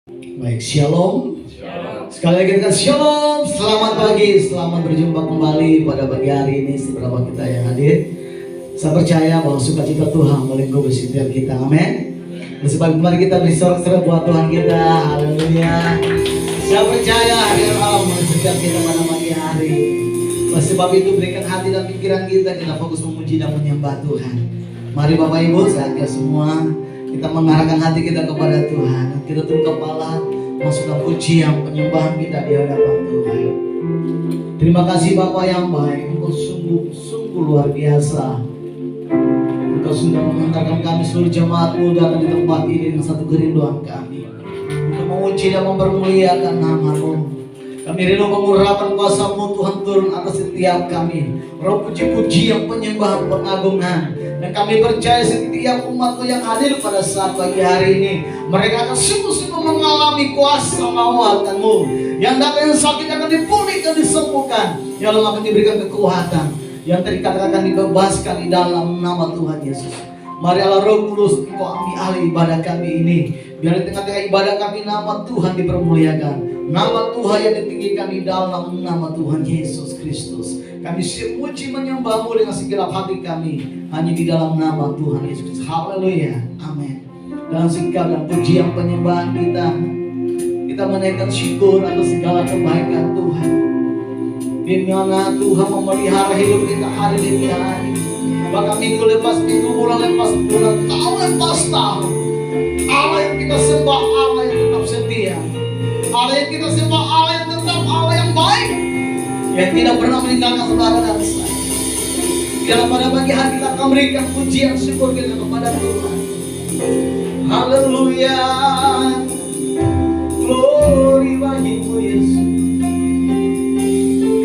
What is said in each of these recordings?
Baik, shalom. Sekali lagi kita shalom. Selamat pagi, selamat berjumpa kembali pada pagi hari ini. Seberapa kita yang hadir, saya percaya bahwa sukacita Tuhan melingkupi setiap kita. Amin. Dan sebab mari kita beri sorak-sorai buat Tuhan kita. Haleluya. Saya percaya hadir Allah menyertai setiap kita pada pagi hari. Oleh sebab itu berikan hati dan pikiran kita fokus memuji dan menyembah Tuhan. Mari Bapak Ibu, saatnya semua kita mengarahkan hati kita kepada Tuhan. Kita tunduk kepala, masukkan pujian penyembahan kita di hadapan Tuhan. Terima kasih Bapa yang baik, Engkau sungguh luar biasa. Engkau sudah mengantarkan kami seluruh jemaat-Mu datang di tempat ini dengan satu kerinduan kami untuk memuji dan mempermuliakan nama-Mu. Kami rindu mengurapan kuasa-Mu Tuhan turun atas setiap kami. Roh puji-puji yang penyembahan pengagungan. Dan kami percaya setiap umat-Mu yang hadir pada saat pagi hari ini, mereka akan sungguh-sungguh mengalami kuasa mawakan-Mu. Yang datang yang sakit akan dipulihkan, disembuhkan. Yang lemah akan diberikan kekuatan. Yang terikat akan dibebaskan di dalam nama Tuhan Yesus. Mari Allah Roh Kudus, Engkau ambil alih ibadah kami ini. Biar di tengah-tengah ibadah kami nama Tuhan dipermuliakan. Nama Tuhan yang ditinggikan di dalam nama Tuhan Yesus Kristus. Kami siap puji menyembah-Mu dengan segenap hati kami, hanya di dalam nama Tuhan Yesus. Haleluya. Amin. Dalam segala dan pujian penyembahan kita menaikkan syukur atas segala kebaikan Tuhan. Di mana Tuhan memelihara hidup kita hari demi hari. Bahkan minggu lepas minggu, bulan lepas bulan, tahun lepas tahun. Allah yang kita sembah, Allah yang tetap setia. Allah yang kita sembah, Allah yang tetap Allah yang baik, yang tidak pernah meninggalkan saudara dan saya. Biarlah pada pagi hari kita akan berikan pujian syukur kita kepada Tuhan. Haleluya. Glory bagi-Mu Yesus.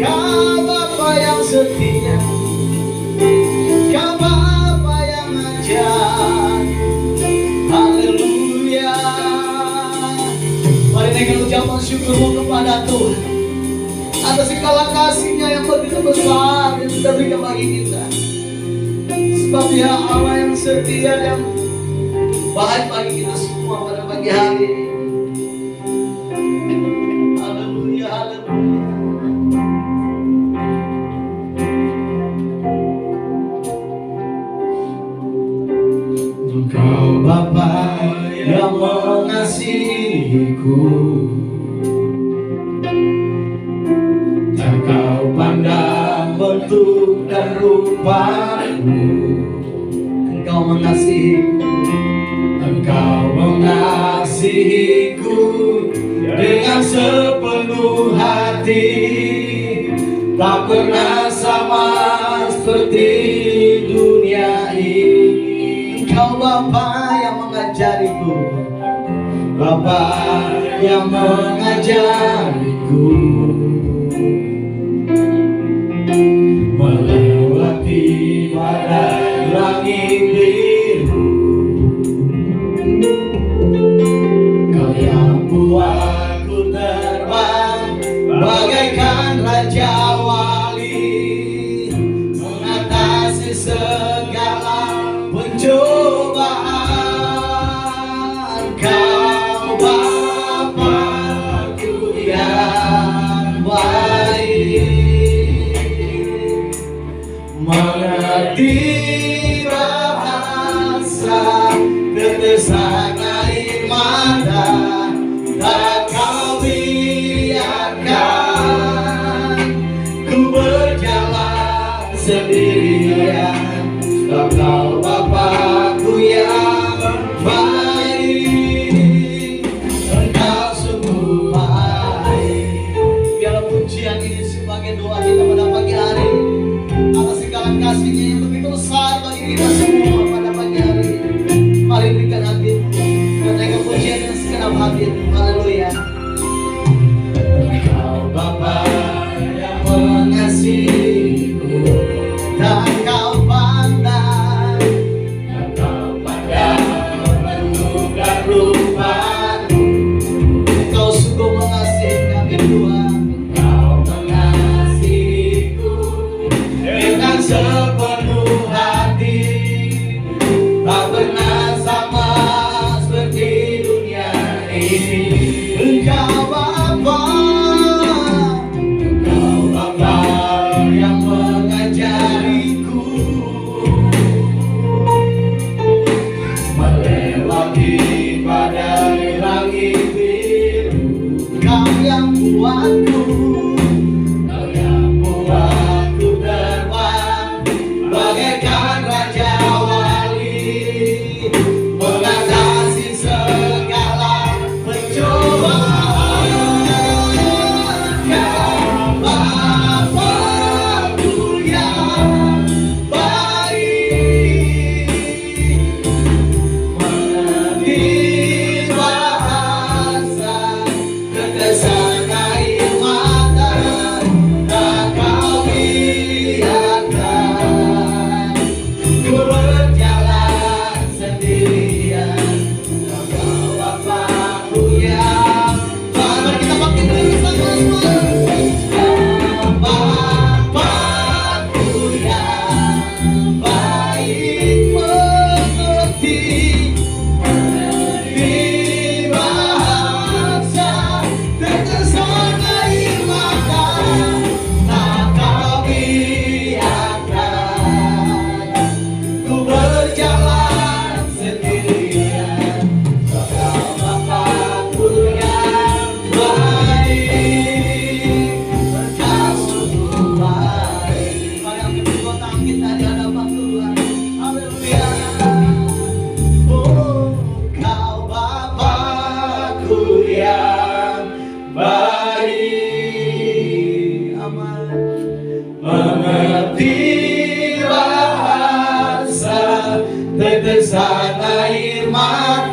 Kau Bapa yang setia, Kau Bapa yang ajar. Haleluya. Mari naikkan ucapan syukur-Mu kepada Tuhan atas segala kasih-Nya yang begitu besar yang sudah berikan bagi kita. Sebab Dia Allah yang setia dan baik bagi kita semua pada pagi hari ini. Haleluya, haleluya. Engkau Bapa yang mengasihiku, tak Kau pandang bentuk dan rupa-Mu. Engkau mengasihiku, Engkau mengasihiku dengan sepenuh hati. Tak pernah sama seperti dunia ini. Engkau Bapa yang mengajariku, Bapa yang mengajariku melewati badai langit biru. Kau yang buatku terbang bagaikan raja wali, mengatasi segala pencobaan. Kau Bapa-Ku yang baik, mengerti bahasa tetesan air mata.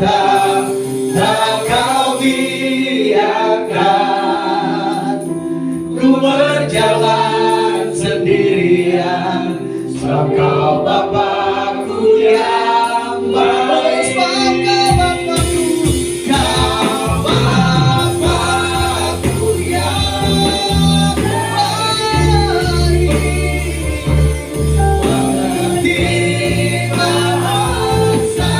datang, tak kau biarkan ku berjalan sendirian. Engkau Bapakku yang baik. Kau Bapakku yang baik. Mengerti bahasa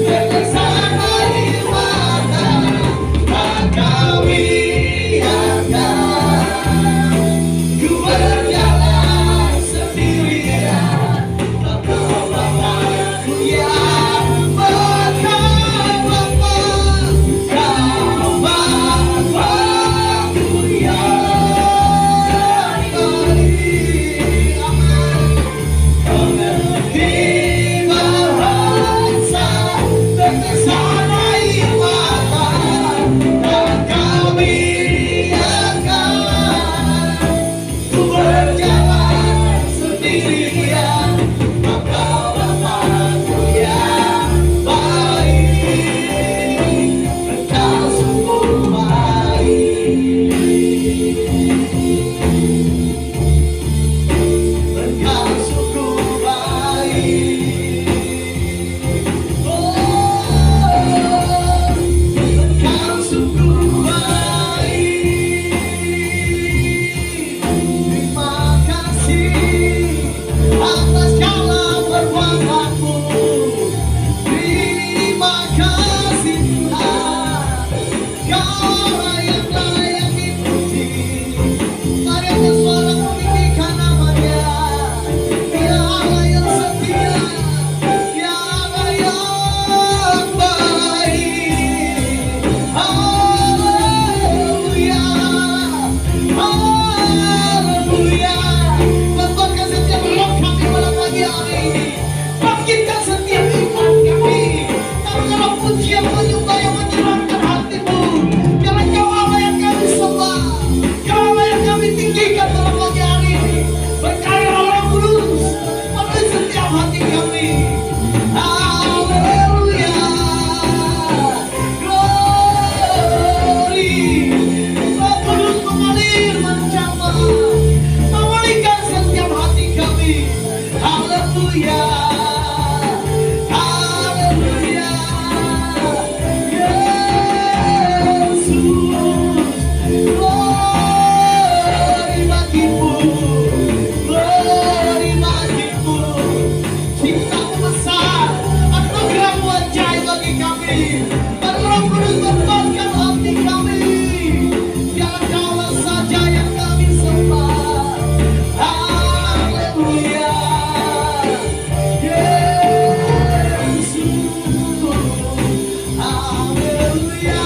berkesana di mata, tak kau biarkan ku berjalan sendirian. Engkau Bapakku yang baik. Kau Bapakku yang baik. Mengerti bahasa berkesana di mata, tak kau biarkan ku berjalan sendirian. Engkau Bapakku yang baik. Engkau sungguh baik. Engkau sungguh baik. Engkau sungguh baik. Terima kasih atas segala perbuatanmu. Terima kasih Tuhan, Kau yang layak dipuji. Mari angkat suara meninggikan nama-Nya. Dia Allah yang setia, Dia Allah yang baik. Haleluya, haleluya. Bangkitkan setiap roh kami pada pagi hari ini. Bangkitkan setiap iman kami. Taruhlah pujian penyembah yang menyenangkan hatimu. Karena Kau Allah yang kami sembah, Kau Allah yang kami tinggikan pada pagi hari ini. Berkailah Roh Kudus memenuhi setiap hati kami. Haleluya, glory. Roh Kudus mengalir, mencampur, memulihkan setiap hati kami. Haleluya, haleluya. Yesus, glory bagimu, glory bagimu. Cintamu besar, anugerahmu ajaib bagi kami. Roh Kudus membakar hati kami. Biarlah Kaulah saja yang kami sembah. Haleluya, Yesus, haleluya.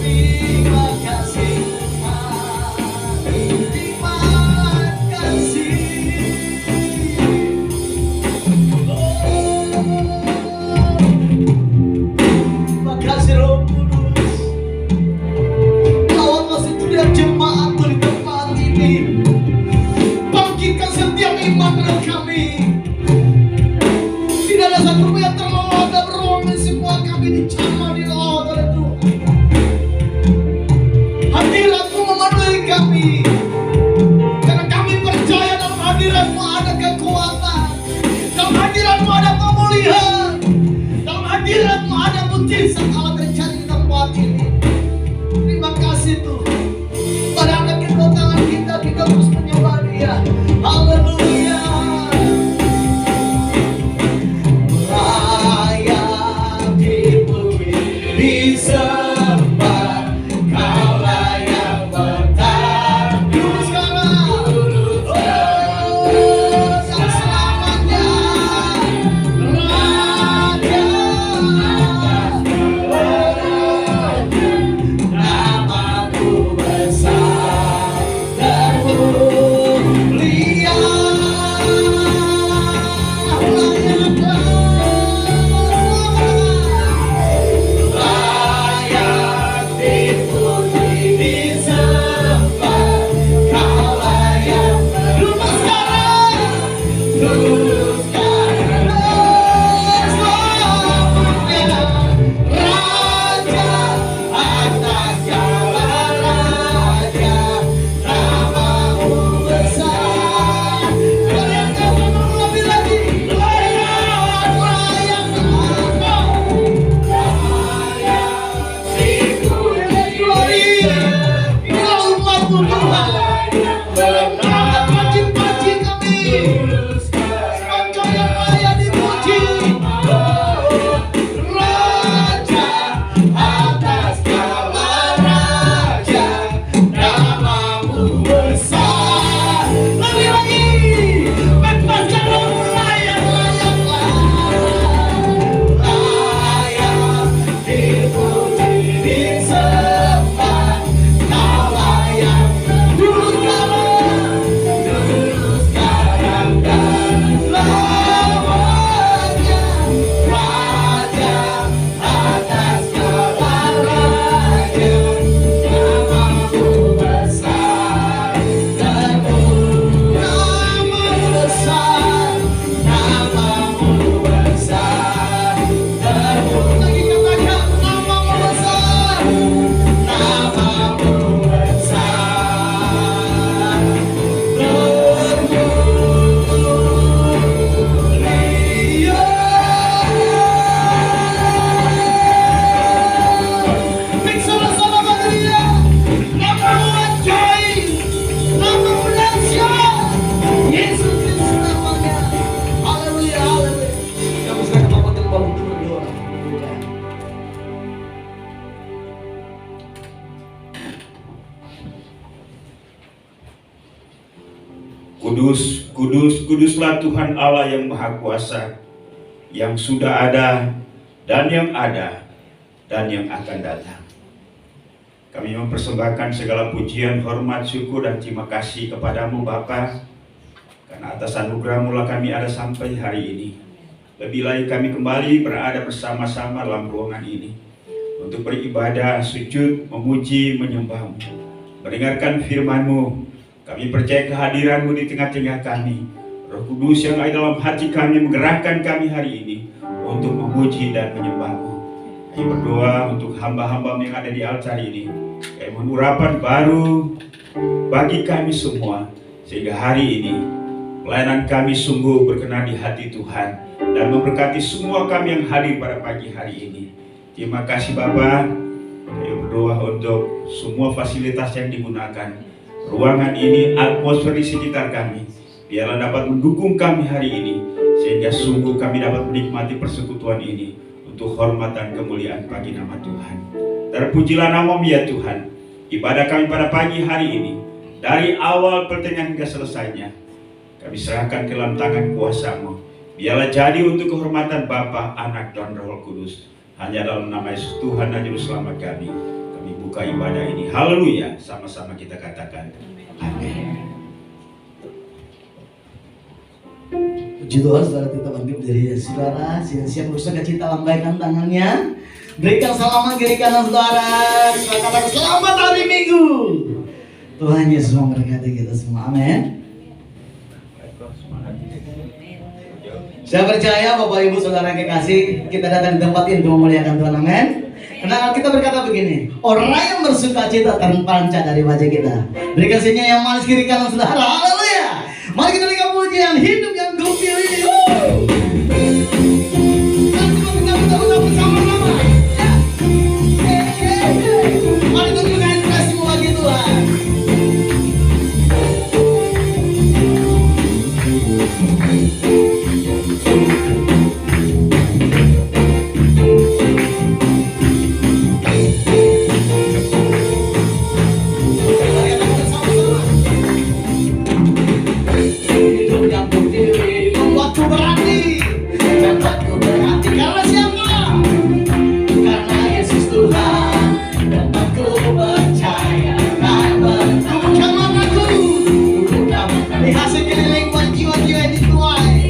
Terima kasih Tuhan, terima kasih. Terima kasih Roh Kudus. Lawatlah setiap jemaat di tempat ini. Bangkitkan setiap iman dalam kami. Tidak ada satu yang terlewat dan ruangan semua kami dicamah di laut oleh Tuhan. Hadirat-Mu memenuhi kami. Karena kami percaya dalam hadirat-Mu ada kekuatan. Dalam hadirat-Mu ada pemulihan. Dalam hadirat-Mu ada mujizat Allah terjadi di tempat ini. Terima kasih Tuhan. Pada angkat kedua tangan kita terus menyembah Dia. Haleluya. Layak dipuji, disembah, Kaulah yang bertahan. Sekarang, sang selamatnya, Raja. Kuduslah Tuhan Allah yang Maha Kuasa, yang sudah ada, dan yang ada, dan yang akan datang. Kami mempersembahkan segala pujian, hormat, syukur, dan terima kasih kepadamu Bapa, karena atas anugerah-Mu lah kami ada sampai hari ini. Lebih lagi kami kembali berada bersama-sama dalam ruangan ini untuk beribadah, sujud, memuji, menyembah-Mu, mendengarkan firman-Mu. Kami percaya kehadiran-Mu di tengah-tengah kami. Roh Kudus yang ada dalam hati kami menggerakkan kami hari ini untuk memuji dan menyembah-Mu. Kami berdoa untuk hamba-hamba yang ada di altar ini, mohon urapan baru bagi kami semua, sehingga hari ini pelayanan kami sungguh berkenan di hati Tuhan dan memberkati semua kami yang hadir pada pagi hari ini. Terima kasih Bapa. Kami berdoa untuk semua fasilitas yang digunakan, ruangan ini, atmosfer di sekitar kami, biarlah dapat mendukung kami hari ini, sehingga sungguh kami dapat menikmati persekutuan ini untuk hormat dan kemuliaan bagi nama Tuhan. Terpujilah nama-Mu ya Tuhan. Ibadah kami pada pagi hari ini, dari awal pertengahan hingga selesainya, kami serahkan ke dalam tangan kuasa-Mu. Biarlah jadi untuk kehormatan Bapa, Anak, dan Roh Kudus. Hanya dalam nama Yesus Tuhan dan Juru Selamat kami buka ibadah ini. Haleluya. Sama-sama kita katakan amin. Puji Tuhan, saudara, kita bangkit dari saudara. Siap-siap berusaha cinta, lambaikan tangannya. Berikan salaman kiri kanan saudara. Katakan selamat hari Minggu. Tuhan Yesus memberkati kita semua. Amin. Saya percaya Bapak Ibu Saudara yang kekasih, kita datang di tempat ini untuk memuliakan Tuhan. Amin. Karena kita berkata begini, orang yang bersuka cita terpancar dari wajah kita. Berikan senyum yang manis kiri kanan saudara. Haleluya. Mari kita berikan pujian hidup yang gembira ini. Mari kita berikan kasih bagi Tuhan. Hasil keliling buat jiwa-jiwa yang dituai.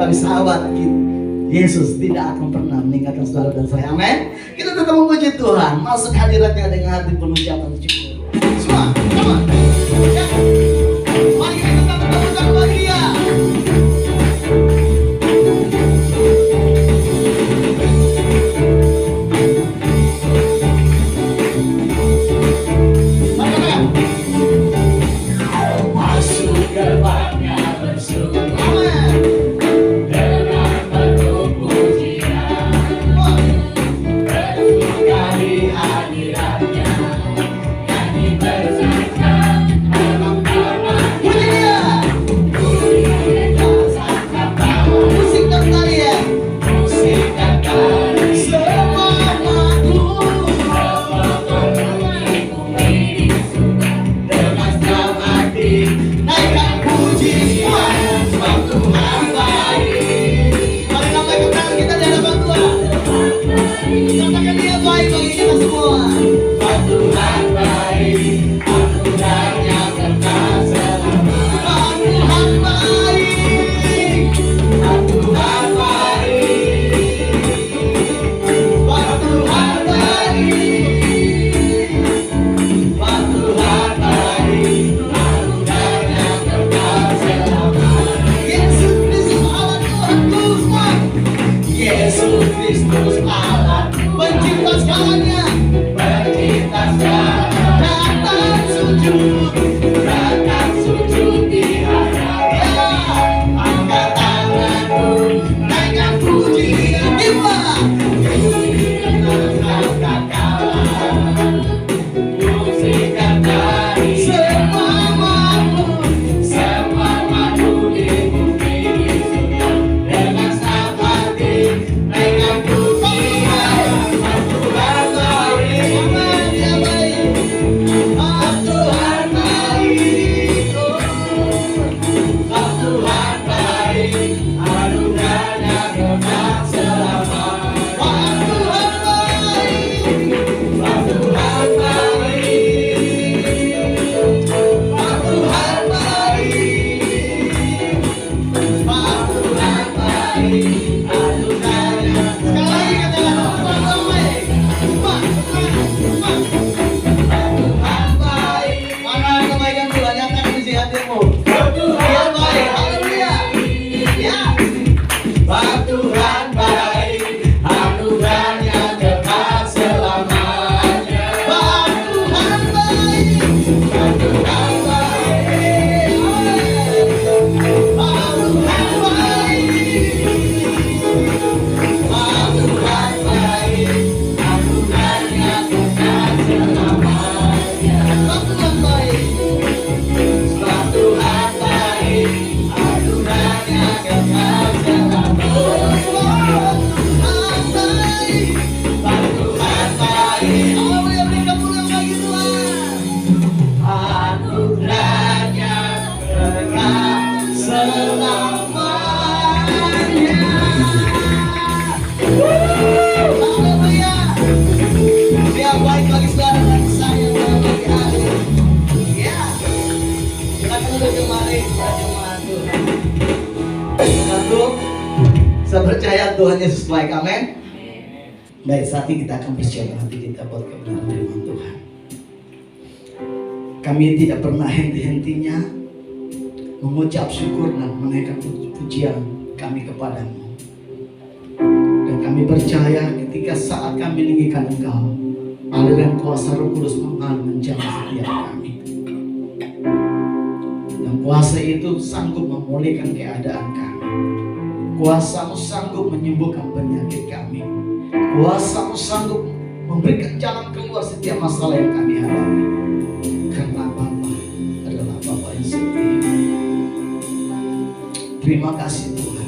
sebagai sahabat kita, Yesus tidak akan pernah meninggalkan saudara dan saya. Amin. Kita tetap memuji Tuhan, masuk hadiratnya dengan hati penuh ucapan syukur. Semua, come on. Ya. Mari kita tetap berdoa bagi Dia. Saya percaya Tuhan Yesus baik, amin. Baik, saat ini kita akan percaya hati kita buat kebenaran firman Tuhan. Kami tidak pernah henti-hentinya mengucap syukur dan menaikkan pujian kami kepadamu. Dan kami percaya ketika saat kami meninggikan Engkau, aliran kuasa Roh Kudus mengalir menjamah setiap kami. Dan kuasa itu sanggup memulihkan keadaan kami. Kuasa-Mu sanggup menyembuhkan penyakit kami. Kuasa-Mu sanggup memberikan jalan keluar setiap masalah yang kami hadapi. Karena Bapa adalah Bapa yang setia. Terima kasih Tuhan.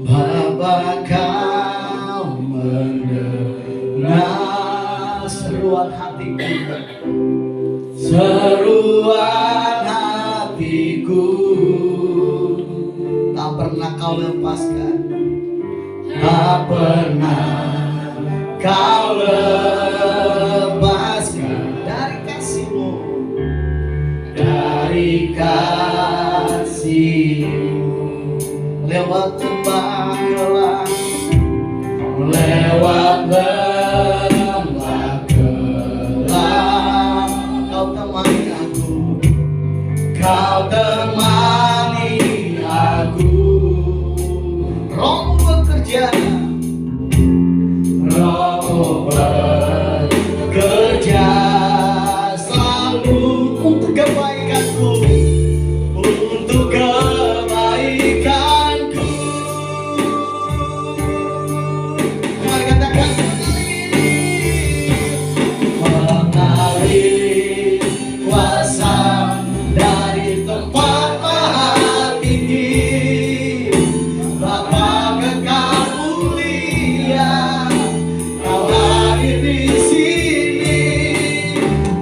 Bapa, Kau mendengar seruan hatiku, seruan hatiku. Tak pernah Kau lepaskan, tak pernah Kau lepaskan. Roh bekerja selalu untuk kebaikanku, untuk kebaikanku. Mari katakan, mengalir kuasa dari tempat maha tinggi, Bapa kekal mulia, Kau hadir di sini,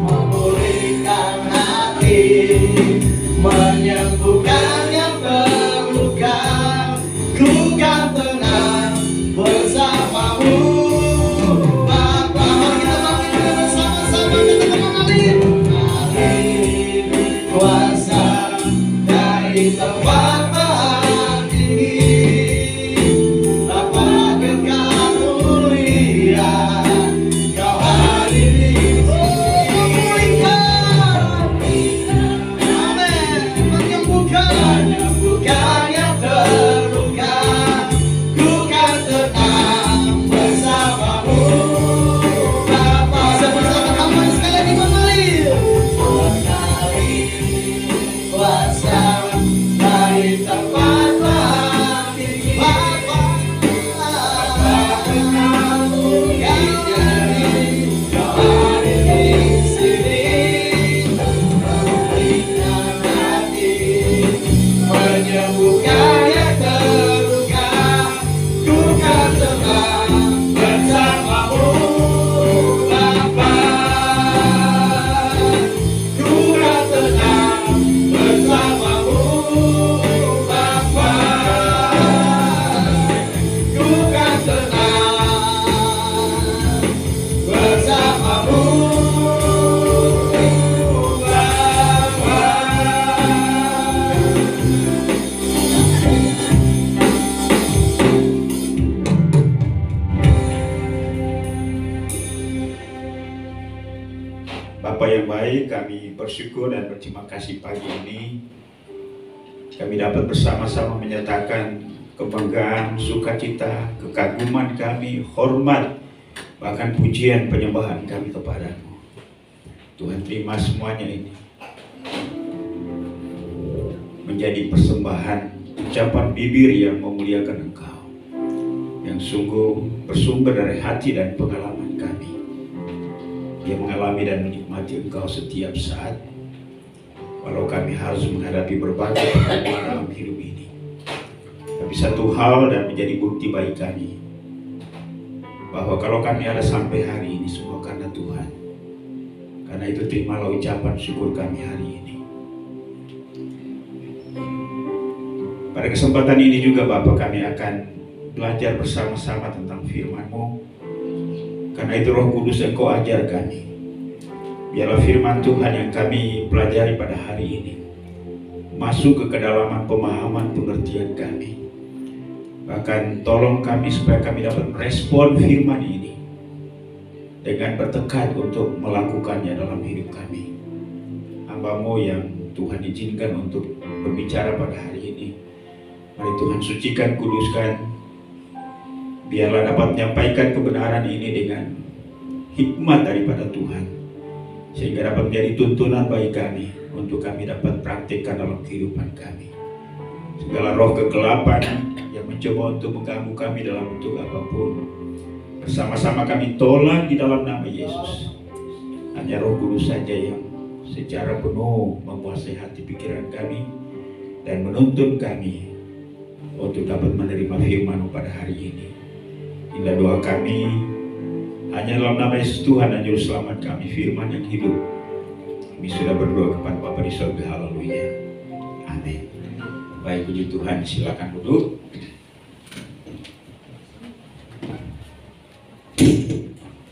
memulihkan hati, menyembuhkan yang terluka. Ku kan tenang bersamamu, Bapa. Mari kita bangkit bersama-sama, katakan mengalir, mengalir kuasa dari tempat maha tinggi, Bapa kekal mulia, Kau hadir di sini, memulihkan, amin, menyembuhkan yang terluka. Ku kan tenang bersamamu, Bapa. Bersama kamu sekali lagi mengalir, mengalir kuasa dari tempat maha tinggi, Bapa. Kamu yang jadi, Kau hadir di sini, memberikan hati, menyembuhkan yang terluka. Ku kan tenang bersamamu, Bapa. Ku kan tenang bersamamu, Bapa. Ku kan tenang bersamamu, Bapa. Bapa yang baik, kami bersyukur dan berterima kasih pagi ini kami dapat bersama-sama menyatakan kebanggaan, sukacita, kekaguman kami, hormat, bahkan pujian penyembahan kami kepadamu. Tuhan, terima semuanya ini menjadi persembahan ucapan bibir yang memuliakan Engkau, yang sungguh bersumber dari hati dan pengalaman kami, yang mengalami dan menikmati Engkau setiap saat, walau kami harus menghadapi berbagai pergumulan dalam hidup ini. Tapi satu hal dan menjadi bukti bagi kami, bahwa kalau kami ada sampai hari ini semua karena Tuhan. Karena itu terimalah ucapan syukur kami hari ini. Pada kesempatan ini juga Bapa, kami akan belajar bersama-sama tentang firman-Mu. Karena itu Roh Kudus Engkau ajar kami. Biarlah firman Tuhan yang kami pelajari pada hari ini masuk ke kedalaman pemahaman pengertian kami. Bahkan tolong kami supaya kami dapat merespon firman ini dengan bertekad untuk melakukannya dalam hidup kami. Hamba-Mu yang Tuhan izinkan untuk berbicara pada hari ini, mari Tuhan sucikan, kuduskan. Biarlah dapat menyampaikan kebenaran ini dengan hikmat daripada Tuhan, sehingga dapat menjadi tuntunan bagi kami untuk kami dapat praktikkan dalam kehidupan kami. Segala roh kegelapan yang mencoba untuk mengganggu kami dalam bentuk apapun, bersama-sama kami tolak di dalam nama Yesus. Hanya Roh Kudus saja yang secara penuh menguasai hati pikiran kami dan menuntun kami untuk dapat menerima firman-Mu pada hari ini. Inilah doa kami, hanya dalam nama Yesus Tuhan dan Juru Selamat kami, firman yang hidup. Kami sudah berdoa kepada Bapa di surga. Haleluya. Amin. Baik, puji Tuhan, silakan duduk.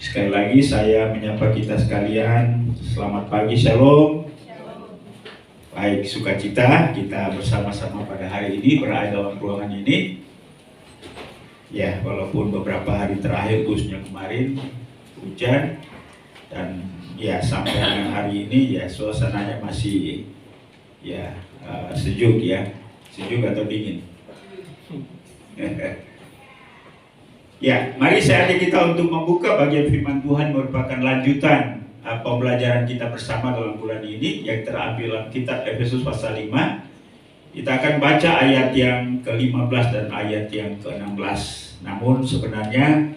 Sekali lagi saya menyapa kita sekalian. Selamat pagi, shalom. Baik, sukacita kita bersama-sama pada hari ini berada dalam ruangan ini. Ya, walaupun beberapa hari terakhir, khususnya kemarin hujan, dan ya sampai dengan hari ini ya suasananya masih ya sejuk ya, sejuk atau dingin. Ya, mari saya ajak kita untuk membuka bagian firman Tuhan merupakan lanjutan pembelajaran kita bersama dalam bulan ini yang terambil dalam kitab Efesus pasal 5. Kita akan baca ayat yang ke-15 dan ayat yang ke-16. Namun sebenarnya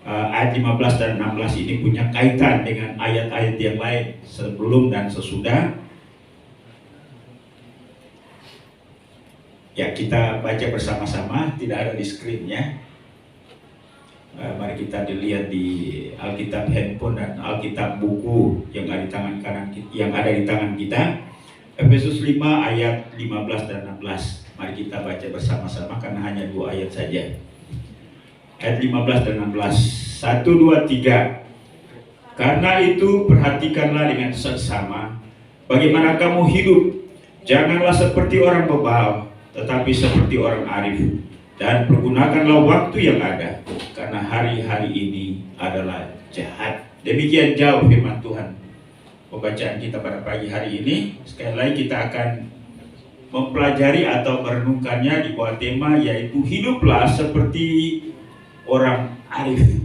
ayat 15 dan 16 ini punya kaitan dengan ayat-ayat yang lain sebelum dan sesudah. Ya, kita baca bersama-sama, tidak ada di screen-nya. Mari kita dilihat di Alkitab handphone dan Alkitab buku yang ada di tangan kanan, yang ada di tangan kita. Efesus 5 ayat 15 dan 16. Mari kita baca bersama-sama karena hanya 2 ayat saja. Ayat 15 dan 16. 1, 2, 3. Karena itu perhatikanlah dengan seksama bagaimana kamu hidup. Janganlah seperti orang bebal, tetapi seperti orang arif. Dan pergunakanlah waktu yang ada, karena hari-hari ini adalah jahat. Demikian jauh firman Tuhan pembacaan kita pada pagi hari ini. Sekali lagi kita akan mempelajari atau merenungkannya di bawah tema yaitu hiduplah seperti orang arif.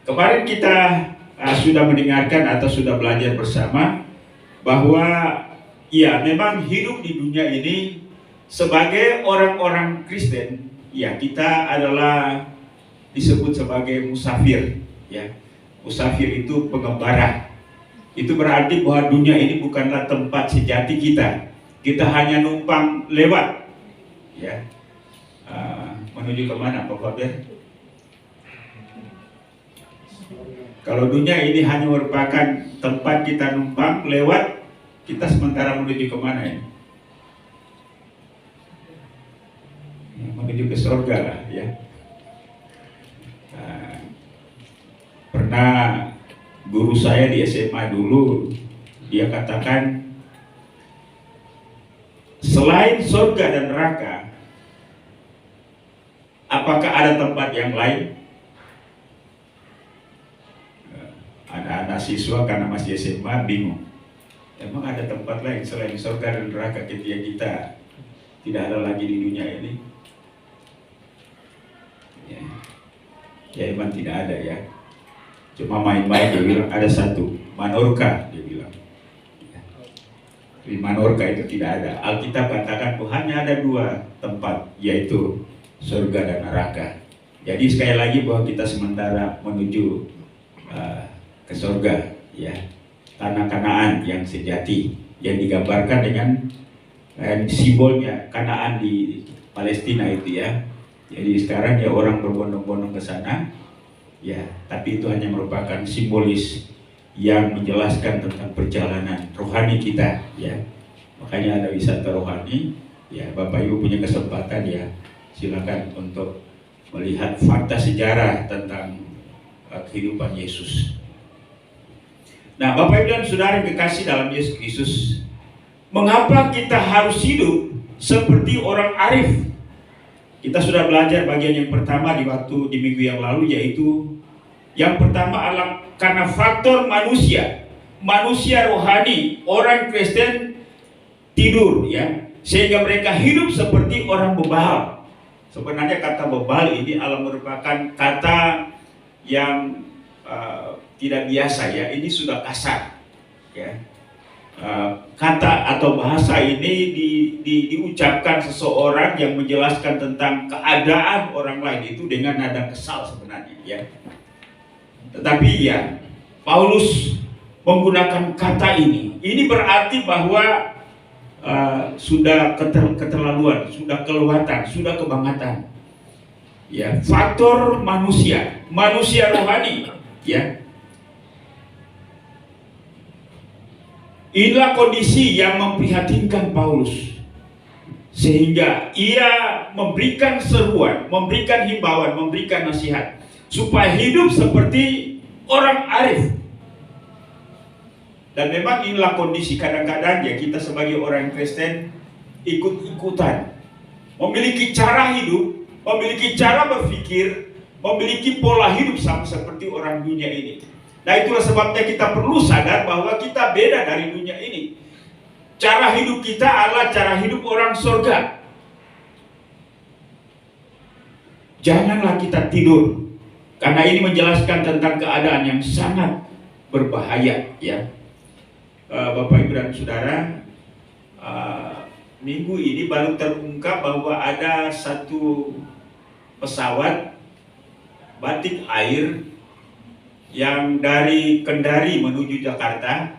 Kemarin kita sudah mendengarkan atau sudah belajar bersama bahwa ya memang hidup di dunia ini sebagai orang-orang Kristen, ya kita adalah disebut sebagai musafir, ya. Musafir itu pengembara. Itu berarti bahwa dunia ini bukanlah tempat sejati kita. Kita hanya numpang lewat, ya. Menuju kemana, Pak Faber? Kalau dunia ini hanya merupakan tempat kita numpang lewat, kita sementara menuju kemana ini? Menuju ke surga lah, ya. Pernah guru saya di SMA dulu, dia katakan selain surga dan neraka, apakah ada tempat yang lain? Ada anak siswa karena masih SMA bingung. Emang ada tempat lain selain surga dan neraka ketika kita tidak ada lagi di dunia ini? Ya emang tidak ada, ya. Cuma main-main dia bilang ada satu, Manorka dia bilang. Di Manorka itu tidak ada. Alkitab katakan bahwa hanya ada 2 tempat, yaitu surga dan neraka. Jadi sekali lagi bahwa kita sementara menuju ke surga, ya, tanah Kanaan yang sejati yang digambarkan dengan simbolnya Kanaan di Palestina itu, ya. Jadi sekarang ya orang berbondong-bondong ke sana, ya, tapi itu hanya merupakan simbolis yang menjelaskan tentang perjalanan rohani kita, ya. Makanya ada wisata rohani, ya. Bapak Ibu punya kesempatan, ya, silakan untuk melihat fakta sejarah tentang kehidupan Yesus. Nah, Bapak Ibu dan Saudara yang kekasih dalam Yesus Kristus, mengapa kita harus hidup seperti orang arif? Kita sudah belajar bagian yang pertama di minggu yang lalu, yaitu yang pertama adalah karena faktor manusia rohani, orang Kristen tidur, ya, sehingga mereka hidup seperti orang bebal. Sebenarnya kata bebal ini adalah merupakan kata yang tidak biasa, ya. Ini sudah kasar, ya. Kata atau bahasa ini diucapkan seseorang yang menjelaskan tentang keadaan orang lain itu dengan nada kesal sebenarnya, ya. Tetapi ya Paulus menggunakan kata ini. Ini berarti bahwa sudah keterlaluan, sudah kelewatan, sudah kebangatan. Ya, faktor manusia rohani, ya. Inilah kondisi yang memprihatinkan Paulus, sehingga ia memberikan seruan, memberikan himbauan, memberikan nasihat supaya hidup seperti orang arif. Dan memang inilah kondisi kadang-kadang, ya, kita sebagai orang Kristen ikut-ikutan, memiliki cara hidup, memiliki cara berpikir, memiliki pola hidup sama seperti orang dunia ini. Nah, itulah sebabnya kita perlu sadar bahwa kita beda dari dunia ini. Cara hidup kita adalah cara hidup orang surga. Janganlah kita tidur Karena ini menjelaskan tentang keadaan yang sangat berbahaya, ya. Bapak Ibu dan Saudara, minggu ini baru terungkap bahwa ada satu pesawat batik air yang dari Kendari menuju Jakarta,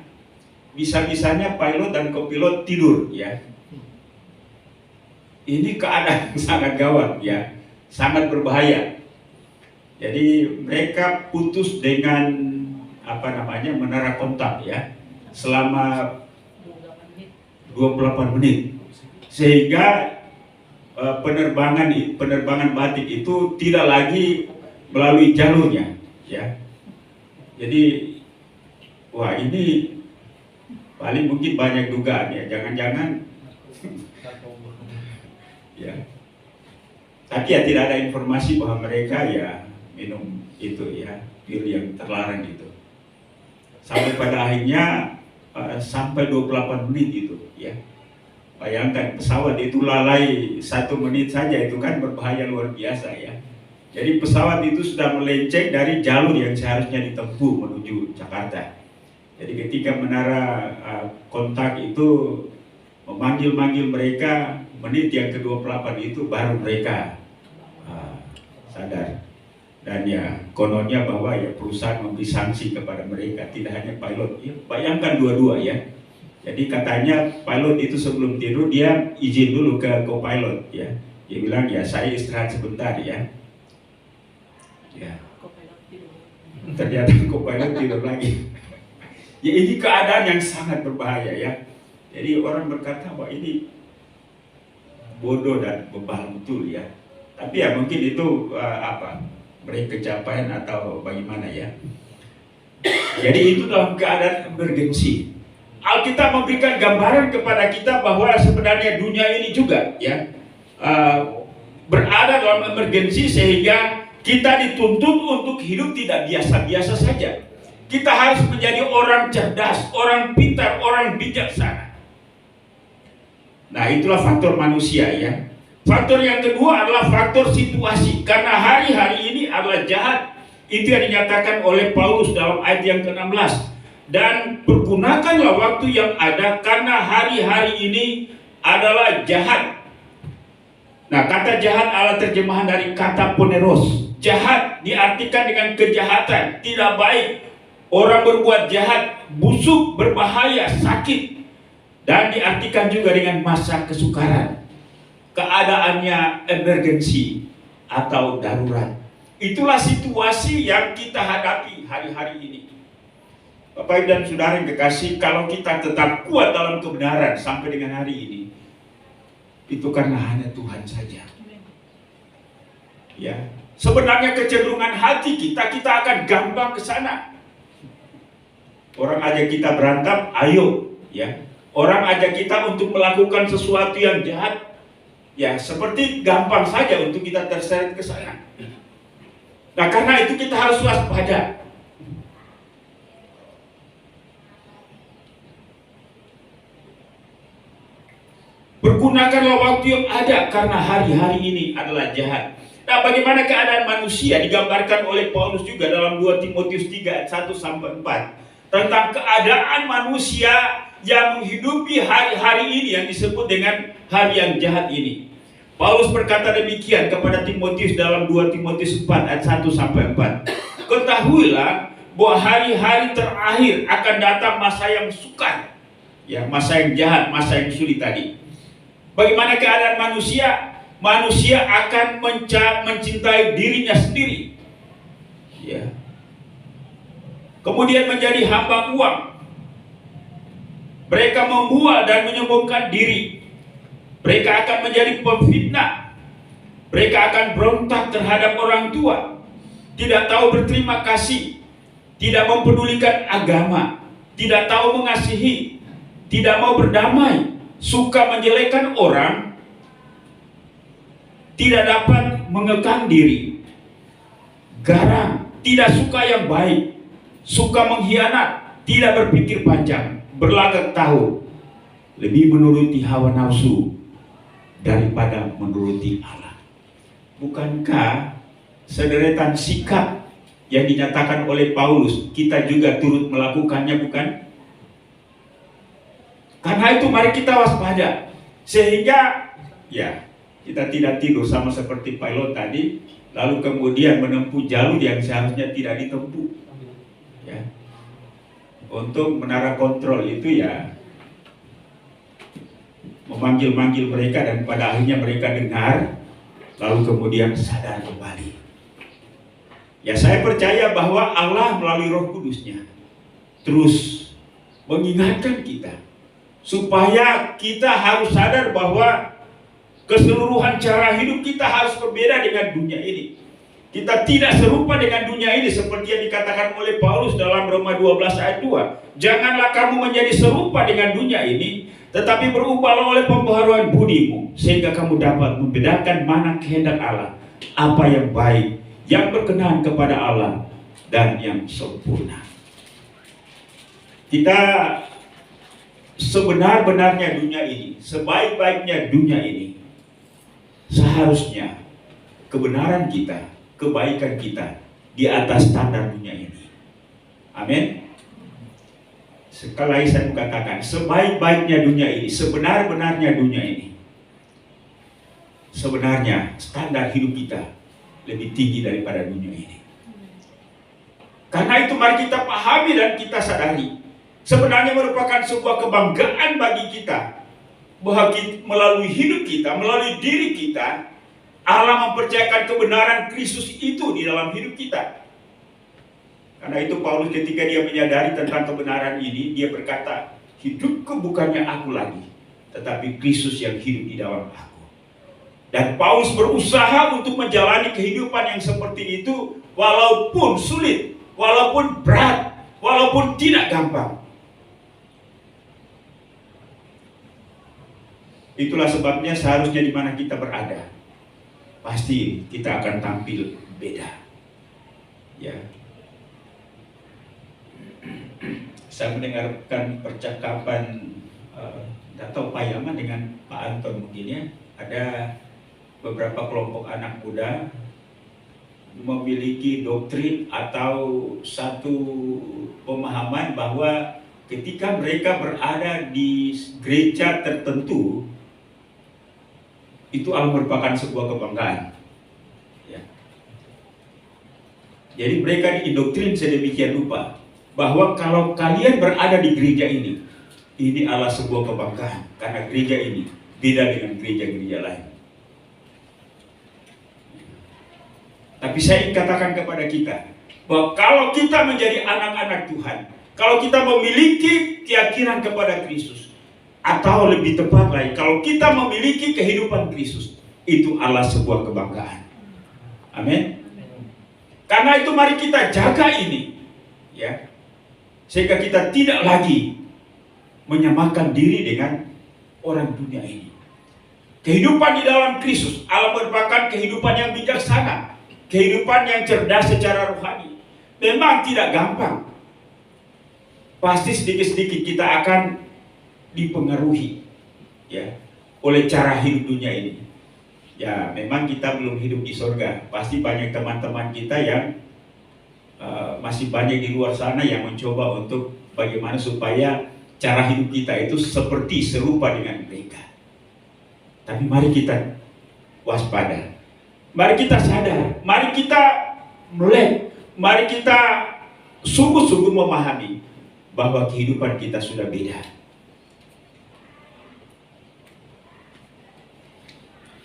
bisa-bisanya pilot dan kopilot tidur, ya. Ini keadaan sangat gawat, ya, sangat berbahaya. Jadi mereka putus dengan menara kontak, ya, selama 28 menit, sehingga penerbangan batik itu tidak lagi melalui jalurnya, ya. Jadi wah, ini paling mungkin banyak dugaan, ya, jangan-jangan ya. Tapi ya tidak ada informasi bahwa mereka ya minum itu, ya, pil yang terlarang itu. Sampai pada akhirnya sampai 28 menit itu, ya. Bayangkan pesawat itu lalai 1 menit saja, itu kan berbahaya luar biasa, ya. Jadi pesawat itu sudah melenceng dari jalur yang seharusnya ditempuh menuju Jakarta. Jadi ketika menara kontak itu memanggil-manggil mereka, menit yang ke-28 itu baru mereka sadar. Dan ya kononnya bahwa ya perusahaan memberi sanksi kepada mereka, tidak hanya pilot, ya, bayangkan dua-dua, ya. Jadi katanya pilot itu sebelum tidur dia izin dulu ke co-pilot, ya. Dia bilang, ya saya istirahat sebentar, ya. Ya. Ternyata co-pilot tidur lagi. Ya, ini keadaan yang sangat berbahaya, ya. Jadi orang berkata bahwa ini bodoh dan bebal betul, ya. Tapi ya mungkin itu mereka capaian atau bagaimana, ya. Jadi itu dalam keadaan emergensi. Alkitab memberikan gambaran kepada kita bahwa sebenarnya dunia ini juga, ya, berada dalam emergensi, sehingga kita dituntut untuk hidup tidak biasa-biasa saja. Kita harus menjadi orang cerdas, orang pintar, orang bijaksana. Nah, itulah faktor manusia, ya. Faktor yang kedua adalah faktor situasi. Karena hari-hari ini adalah jahat. Itu yang dinyatakan oleh Paulus dalam ayat yang ke-16. Dan pergunakanlah waktu yang ada, karena hari-hari ini adalah jahat. Nah, kata jahat adalah terjemahan dari kata poneros. Jahat diartikan dengan kejahatan, tidak baik. Orang berbuat jahat, busuk, berbahaya, sakit. Dan diartikan juga dengan masa kesukaran. Keadaannya emergensi atau darurat. Itulah situasi yang kita hadapi hari-hari ini. Bapak Ibu dan Saudara yang kekasih, kalau kita tetap kuat dalam kebenaran sampai dengan hari ini, itu karena hanya Tuhan saja. Ya, sebenarnya kecenderungan hati kita akan gampang ke sana. Orang ajak kita berantem, ayo, ya. Orang ajak kita untuk melakukan sesuatu yang jahat, ya, seperti gampang saja untuk kita terseret ke sana. Nah, karena itu kita harus waspada. Pergunakanlah waktu yang ada, karena hari-hari ini adalah jahat. Nah, bagaimana keadaan manusia digambarkan oleh Paulus juga dalam 2 Timotius 3 ayat 1-4 tentang keadaan manusia yang menghidupi hari-hari ini yang disebut dengan hari yang jahat ini. Paulus berkata demikian kepada Timotius dalam 2 Timotius 4 ayat 1-4. Ketahuilah bahwa hari-hari terakhir akan datang masa yang sukar, ya, masa yang jahat, masa yang sulit tadi. Bagaimana keadaan manusia? Manusia akan mencintai dirinya sendiri, ya. Kemudian menjadi hamba uang. Mereka membual dan menyombongkan diri. Mereka akan menjadi pemfitnah. Mereka akan berontak terhadap orang tua. Tidak tahu berterima kasih. Tidak mempedulikan agama. Tidak tahu mengasihi. Tidak mau berdamai. Suka menjelekkan orang. Tidak dapat mengekang diri. Garang. Tidak suka yang baik. Suka mengkhianat. Tidak berpikir panjang. Berlagak tahu. Lebih menuruti hawa nafsu daripada menuruti Allah. Bukankah sederetan sikap yang dinyatakan oleh Paulus, kita juga turut melakukannya, bukan? Karena itu mari kita waspada, sehingga ya kita tidak tidur sama seperti pilot tadi, lalu kemudian menempuh jalur yang seharusnya tidak ditempuh. Ya. Untuk menara kontrol itu ya memanggil-manggil mereka, dan pada akhirnya mereka dengar, lalu kemudian sadar kembali. Ya, saya percaya bahwa Allah melalui Roh Kudus-Nya terus mengingatkan kita supaya kita harus sadar bahwa keseluruhan cara hidup kita harus berbeda dengan dunia ini. Kita tidak serupa dengan dunia ini seperti yang dikatakan oleh Paulus dalam Roma 12 ayat 2. Janganlah kamu menjadi serupa dengan dunia ini, tetapi berubahlah oleh pembaharuan budimu, sehingga kamu dapat membedakan mana kehendak Allah, apa yang baik, yang berkenan kepada Allah, dan yang sempurna. Kita sebenar-benarnya dunia ini, sebaik-baiknya dunia ini, seharusnya kebenaran kita, kebaikan kita di atas standar dunia ini. Amin. Sekali lagi saya mengatakan, sebaik-baiknya dunia ini, sebenar-benarnya dunia ini, sebenarnya standar hidup kita lebih tinggi daripada dunia ini. Karena itu mari kita pahami dan kita sadari, sebenarnya merupakan sebuah kebanggaan bagi kita bahwa melalui hidup kita, melalui diri kita, Allah mempercayakan kebenaran Kristus itu di dalam hidup kita. Karena itu Paulus ketika dia menyadari tentang kebenaran ini, dia berkata, hidupku bukannya aku lagi, tetapi Kristus yang hidup di dalam aku. Dan Paulus berusaha untuk menjalani kehidupan yang seperti itu, walaupun sulit, walaupun berat, walaupun tidak gampang. Itulah sebabnya seharusnya di mana kita berada, pasti kita akan tampil beda. Ya. Saya mendengarkan percakapan atau payaman dengan Pak Anton mungkin ya, ada beberapa kelompok anak muda memiliki doktrin atau satu pemahaman bahwa ketika mereka berada di gereja tertentu, itu merupakan sebuah kebanggaan. Ya. Jadi mereka diindoktrin sedemikian rupa bahwa kalau kalian berada di gereja ini adalah sebuah kebanggaan, karena gereja ini beda dengan gereja-gereja lain. Tapi saya ingin katakan kepada kita bahwa kalau kita menjadi anak-anak Tuhan, kalau kita memiliki keyakinan kepada Kristus, atau lebih tepat lagi, kalau kita memiliki kehidupan Kristus, itu adalah sebuah kebanggaan. Amin. Karena itu mari kita jaga ini, ya, sehingga kita tidak lagi menyamakan diri dengan orang dunia ini. Kehidupan di dalam Kristus adalah merupakan kehidupan yang bijaksana, kehidupan yang cerdas secara rohani. Memang tidak gampang. Pasti sedikit-sedikit kita akan dipengaruhi, ya, oleh cara hidup dunia ini. Ya, memang kita belum hidup di surga. Pasti banyak teman-teman kita yang masih banyak di luar sana yang mencoba untuk bagaimana supaya cara hidup kita itu seperti serupa dengan mereka. Tapi mari kita waspada, mari kita sadar, mari kita melek, mari kita sungguh-sungguh memahami bahwa kehidupan kita sudah beda.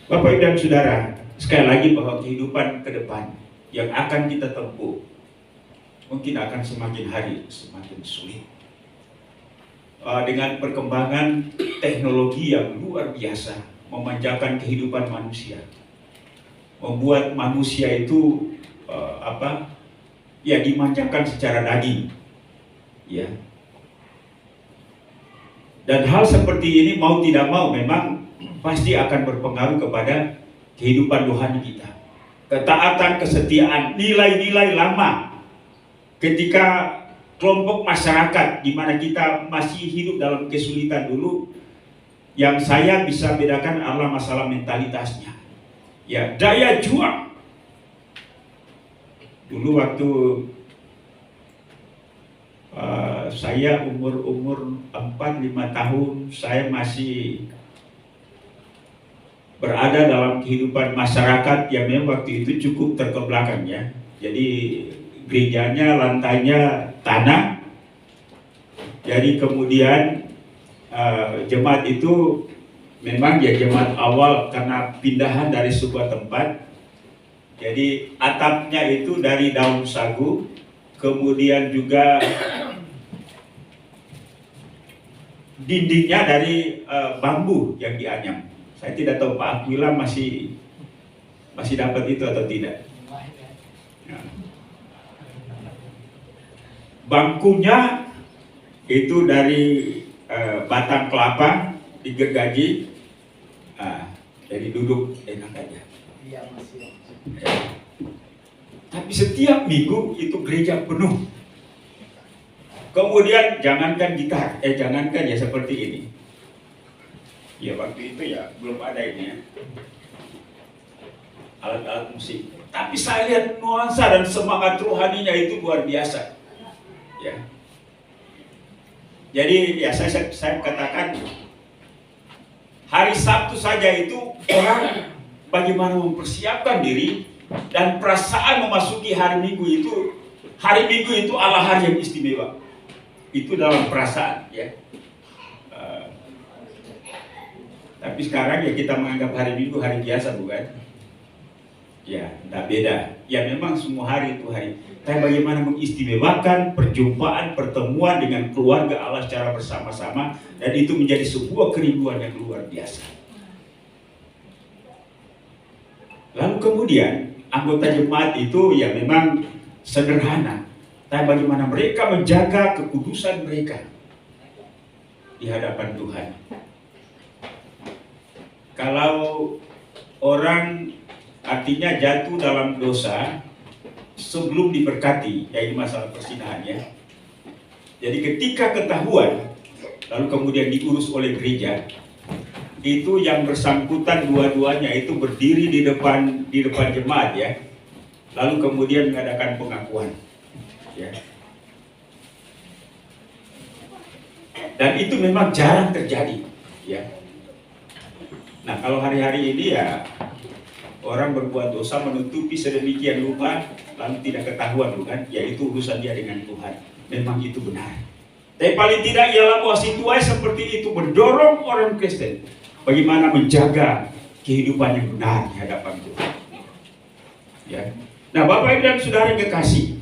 Bapak Ibu dan Saudara, sekali lagi bahwa kehidupan ke depan yang akan kita tempuh mungkin akan semakin hari semakin sulit. Dengan perkembangan teknologi yang luar biasa memanjakan kehidupan manusia, membuat manusia itu dimanjakan secara daging, ya. Dan hal seperti ini mau tidak mau memang pasti akan berpengaruh kepada kehidupan rohani kita. Ketaatan, kesetiaan, nilai-nilai lama ketika kelompok masyarakat di mana kita masih hidup dalam kesulitan dulu, yang saya bisa bedakan adalah masalah mentalitasnya. Ya, daya juang Dulu waktu saya umur 4-5 tahun, saya masih berada dalam kehidupan masyarakat yang memang waktu itu cukup terkebelakang ya. Jadi gerejanya lantainya tanah. Jadi kemudian jemaat itu memang ya jemaat awal karena pindahan dari sebuah tempat. Jadi atapnya itu dari daun sagu, kemudian juga dindingnya dari bambu yang dianyam. Saya tidak tahu Pak Aquila masih dapat itu atau tidak. Ya. Bangkunya itu dari batang kelapa digergaji, jadi duduk enak aja. Ya. Tapi setiap minggu itu gereja penuh. Kemudian jangankan gitar, jangankan ya seperti ini. Ya waktu itu ya belum ada ini ya, alat-alat musik. Tapi saya lihat nuansa dan semangat rohaninya itu luar biasa. Ya. Jadi ya saya katakan hari Sabtu saja itu orang bagaimana mempersiapkan diri dan perasaan memasuki hari Minggu itu. Hari Minggu itu adalah hari yang istimewa. Itu dalam perasaan ya. Tapi sekarang ya kita menganggap hari Minggu hari biasa, bukan? Ya, tidak beda. Ya memang semua hari itu hari. Tapi bagaimana mengistimewakan perjumpaan, pertemuan dengan keluarga Allah secara bersama-sama, dan itu menjadi sebuah kerinduan yang luar biasa. Lalu kemudian anggota jemaat itu ya memang sederhana. Tapi bagaimana mereka menjaga kekudusan mereka di hadapan Tuhan. Kalau orang artinya jatuh dalam dosa sebelum diberkati, yaitu masalah persinahannya. Jadi ketika ketahuan, lalu kemudian diurus oleh gereja, itu yang bersangkutan dua-duanya itu berdiri di depan jemaat ya, lalu kemudian mengadakan pengakuan. Ya. Dan itu memang jarang terjadi. Ya. Nah kalau hari-hari ini ya orang berbuat dosa menutupi sedemikian rupa lalu tidak ketahuan, bukan? Yaitu urusan dia dengan Tuhan. Memang itu benar. Tapi paling tidak ialah bahwa situasi seperti itu mendorong orang Kristen bagaimana menjaga kehidupan yang benar di hadapan Tuhan. Ya. Nah Bapak Ibu dan Saudara yang kekasih,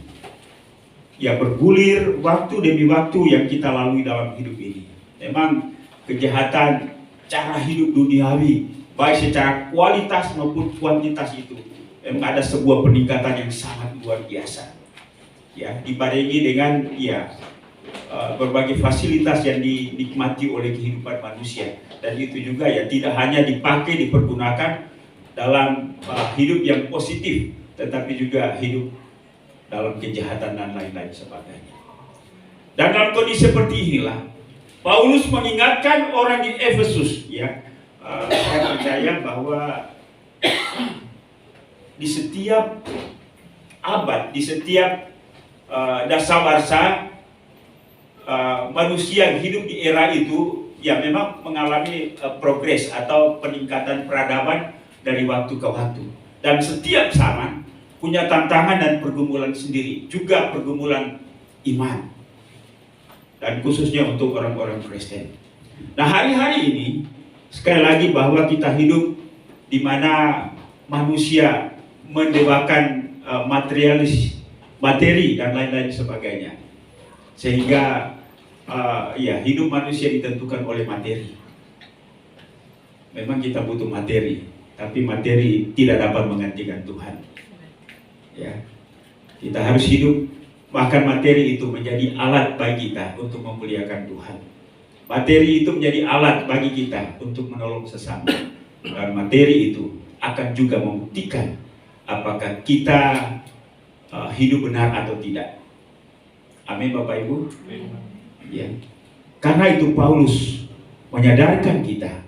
ya bergulir waktu demi waktu yang kita lalui dalam hidup ini. Memang kejahatan cara hidup duniawi, baik secara kualitas maupun kuantitas itu memang ada sebuah peningkatan yang sangat luar biasa. Ya, dibarengi dengan ya berbagai fasilitas yang dinikmati oleh kehidupan manusia, dan itu juga ya tidak hanya dipakai dipergunakan dalam hidup yang positif, tetapi juga hidup dalam kejahatan dan lain-lain sebagainya. Dan dalam kondisi seperti inilah Paulus mengingatkan orang di Efesus ya. Saya percaya bahwa di setiap abad, di setiap dasawarsa manusia yang hidup di era itu ya memang mengalami progres atau peningkatan peradaban dari waktu ke waktu. Dan setiap zaman punya tantangan dan pergumulan sendiri, juga pergumulan iman. Dan khususnya untuk orang-orang Kristen. Nah hari-hari ini sekali lagi bahwa kita hidup di mana manusia mendewakan materialis, materi dan lain-lain sebagainya, sehingga ya hidup manusia ditentukan oleh materi. Memang kita butuh materi, tapi materi tidak dapat menggantikan Tuhan. Ya, kita harus hidup. Bahkan materi itu menjadi alat bagi kita untuk memuliakan Tuhan. Materi itu menjadi alat bagi kita untuk menolong sesama. Dan materi itu akan juga membuktikan apakah kita hidup benar atau tidak. Amin Bapak Ibu. Ya. Karena itu Paulus menyadarkan kita,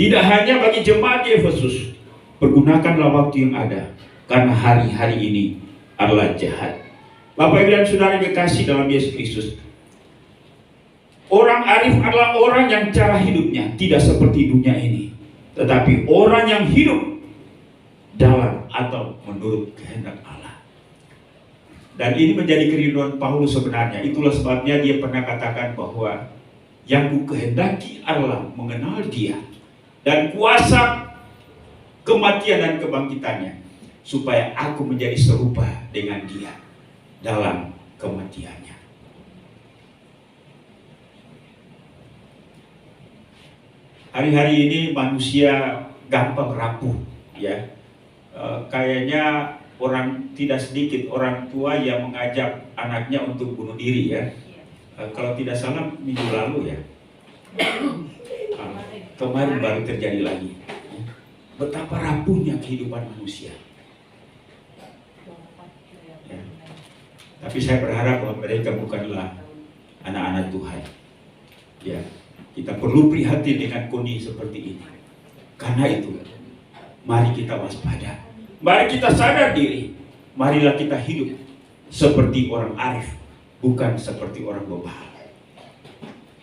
tidak hanya bagi jemaat di Efesus, pergunakanlah waktu yang ada, karena hari-hari ini adalah jahat. Bapak Ibu dan Saudara dikasih dalam Yesus Kristus, orang arif adalah orang yang cara hidupnya tidak seperti dunia ini, tetapi orang yang hidup dalam atau menurut kehendak Allah. Dan ini menjadi kerinduan Paulus sebenarnya. Itulah sebabnya dia pernah katakan bahwa yang ku kehendaki adalah mengenal Dia dan kuasa kematian dan kebangkitannya, supaya aku menjadi serupa dengan Dia dalam kematiannya. Hari-hari ini manusia gampang rapuh, ya. Kayaknya tidak sedikit orang tua yang mengajak anaknya untuk bunuh diri, ya. Kalau tidak salah minggu lalu, ya. Kemarin baru terjadi lagi. Betapa rapuhnya kehidupan manusia. Ya. Tapi saya berharap bahwa mereka bukanlah anak-anak Tuhan. Ya, kita perlu prihatin dengan kondisi seperti ini. Karena itu, mari kita waspada. Mari kita sadar diri. Marilah kita hidup seperti orang arif, bukan seperti orang bebal.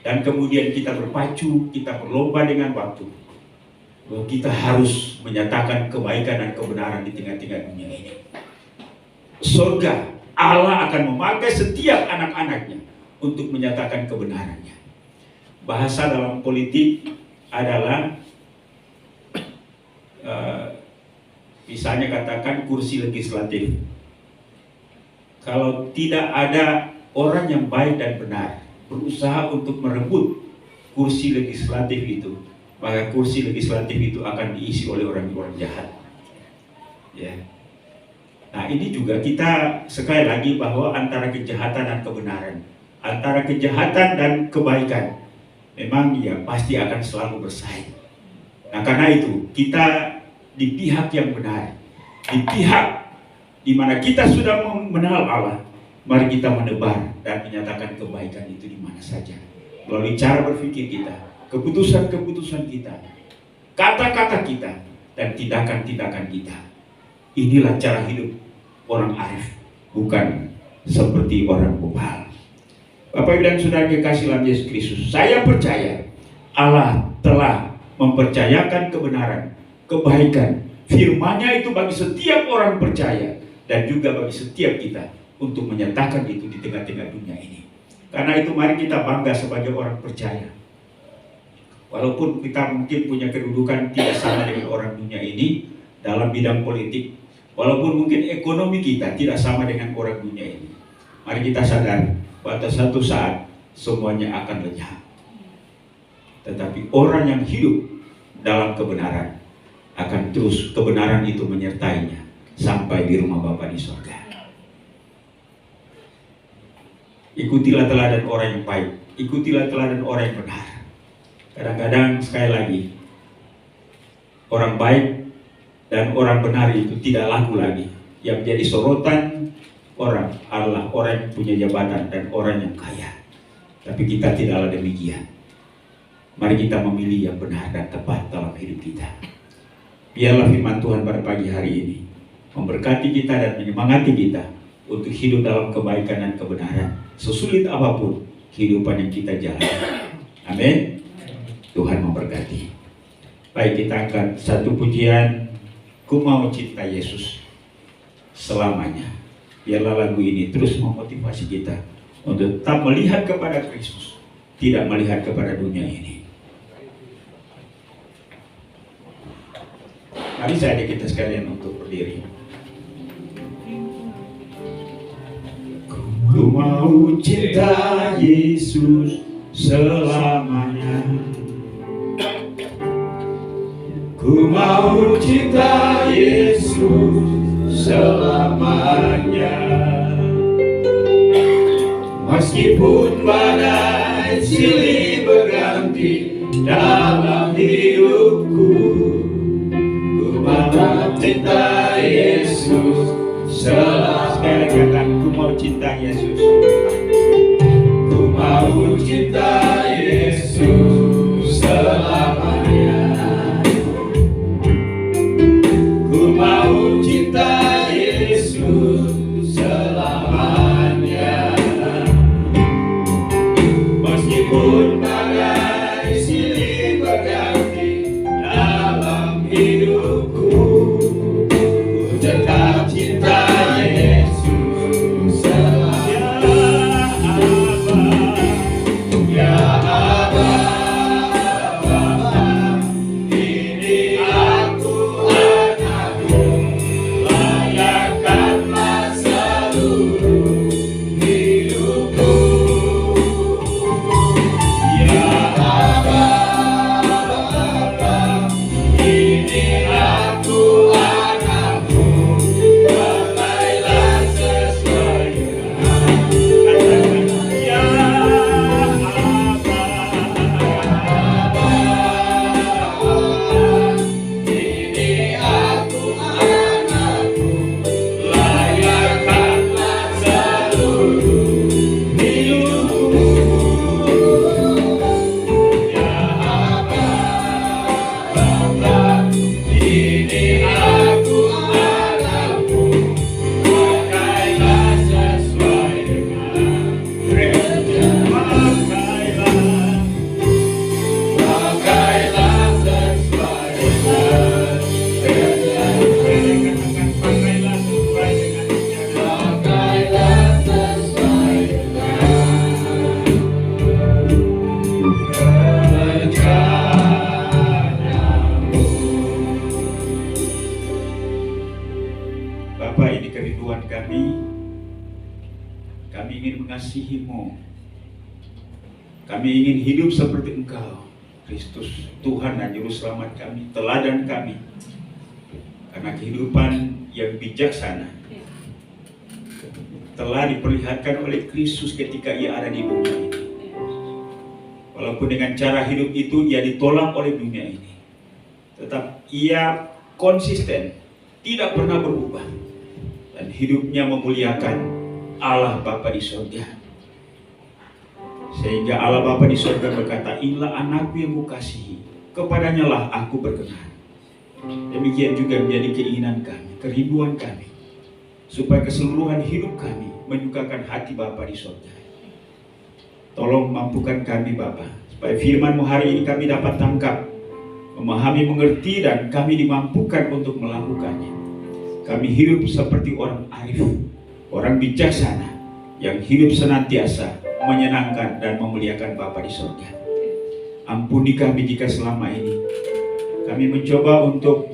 Dan kemudian kita berpacu, kita berlomba dengan waktu. Bahwa kita harus menyatakan kebaikan dan kebenaran di tengah-tengah dunia ini. Surga, Allah akan memakai setiap anak-anaknya untuk menyatakan kebenarannya. Bahasa dalam politik adalah misalnya katakan kursi legislatif. Kalau tidak ada orang yang baik dan benar berusaha untuk merebut kursi legislatif itu, maka kursi legislatif itu akan diisi oleh orang-orang jahat. Ya. Nah, ini juga kita sekali lagi bahwa antara kejahatan dan kebenaran, antara kejahatan dan kebaikan, memang ya pasti akan selalu bersaing. Nah, karena itu kita di pihak yang benar, di pihak di mana kita sudah mengenal Allah. Mari kita menebar dan menyatakan kebaikan itu di mana saja, melalui cara berpikir kita, keputusan-keputusan kita, kata-kata kita, dan tindakan-tindakan kita. Inilah cara hidup orang arif, bukan seperti orang bebal. Bapak Ibu dan Saudara kekasih dalam Yesus Kristus, saya percaya Allah telah mempercayakan kebenaran, kebaikan, firman-Nya itu bagi setiap orang percaya dan juga bagi setiap kita untuk menyatakan itu di tengah-tengah dunia ini. Karena itu mari kita bangga sebagai orang percaya. Walaupun kita mungkin punya kedudukan tidak sama dengan orang dunia ini dalam bidang politik, walaupun mungkin ekonomi kita tidak sama dengan orang dunia ini, mari kita sadar pada satu saat semuanya akan lenyap. Tetapi orang yang hidup dalam kebenaran akan terus kebenaran itu menyertainya sampai di rumah Bapa di surga. Ikutilah teladan orang yang baik, ikutilah teladan orang yang benar. Kadang-kadang sekali lagi, orang baik dan orang benar itu tidak laku lagi. Yang menjadi sorotan orang adalah orang yang punya jabatan dan orang yang kaya. Tapi kita tidaklah demikian. Mari kita memilih yang benar dan tepat dalam hidup kita. Biarlah firman Tuhan pada pagi hari ini memberkati kita dan menyemangati kita untuk hidup dalam kebaikan dan kebenaran, sesulit apapun kehidupan yang kita jalani. Amin. Tuhan memberkati. Baik, kita angkat satu pujian, Ku Mau Cinta Yesus selamanya. Biarlah lagu ini terus memotivasi kita untuk tetap melihat kepada Kristus, tidak melihat kepada dunia ini. Mari saya ajak kita sekalian untuk berdiri. Ku mau cinta Yesus selamanya. Ku mau cinta Yesus selamanya. Meskipun badai silih berganti dalam hidupku, ku mau cinta Yesus selamanya. Sekali kata, ku mau cinta Yesus. Ku mau cinta Yesus selamanya. Ku mau cinta Yesus Kami ingin mengasihi-Mu. Kami ingin hidup seperti Engkau, Kristus, Tuhan dan Juru Selamat kami, teladan kami. Karena kehidupan yang bijaksana telah diperlihatkan oleh Kristus ketika Ia ada di dunia ini. Walaupun dengan cara hidup itu Ia ditolak oleh dunia ini, tetap Ia konsisten, tidak pernah berubah, dan hidupnya memuliakan Allah Bapa di surga. Sehingga Allah Bapa di surga berkata, inilah anakku yang kukasihi, kepadanya lah aku berkenan. Demikian juga menjadi keinginan kami, kerinduan kami, supaya keseluruhan hidup kami menyukakan hati Bapa di surga. Tolong mampukan kami Bapa, supaya firman-Mu hari ini kami dapat tangkap, memahami, mengerti, dan kami dimampukan untuk melakukannya. Kami hidup seperti orang arif, orang bijaksana, yang hidup senantiasa menyenangkan dan memuliakan Bapa di surga. Ampuni kami jika selama ini kami mencoba untuk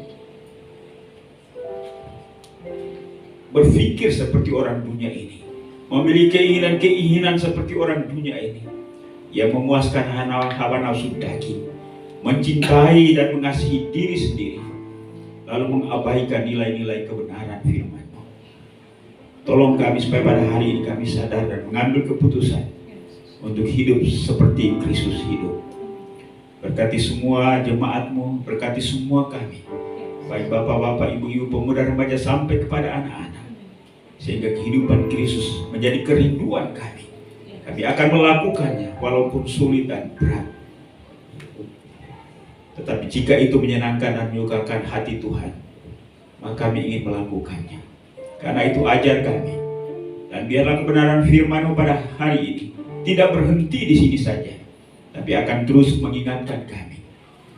berpikir seperti orang dunia ini, memiliki keinginan-keinginan seperti orang dunia ini, yang memuaskan hawa nafsu daging, mencintai dan mengasihi diri sendiri, lalu mengabaikan nilai-nilai kebenaran firman-Mu. Tolong kami supaya pada hari ini kami sadar dan mengambil keputusan untuk hidup seperti Kristus hidup. Berkati semua jemaat-Mu, berkati semua kami, baik bapak-bapak, ibu-ibu, pemuda, remaja, sampai kepada anak-anak, sehingga kehidupan Kristus menjadi kerinduan kami. Kami akan melakukannya walaupun sulit dan berat. Tetapi jika itu menyenangkan dan menyukakan hati Tuhan, maka kami ingin melakukannya. Karena itu ajar kami. Dan biarlah kebenaran firman-Mu pada hari ini tidak berhenti di sini saja, tapi akan terus mengingatkan kami,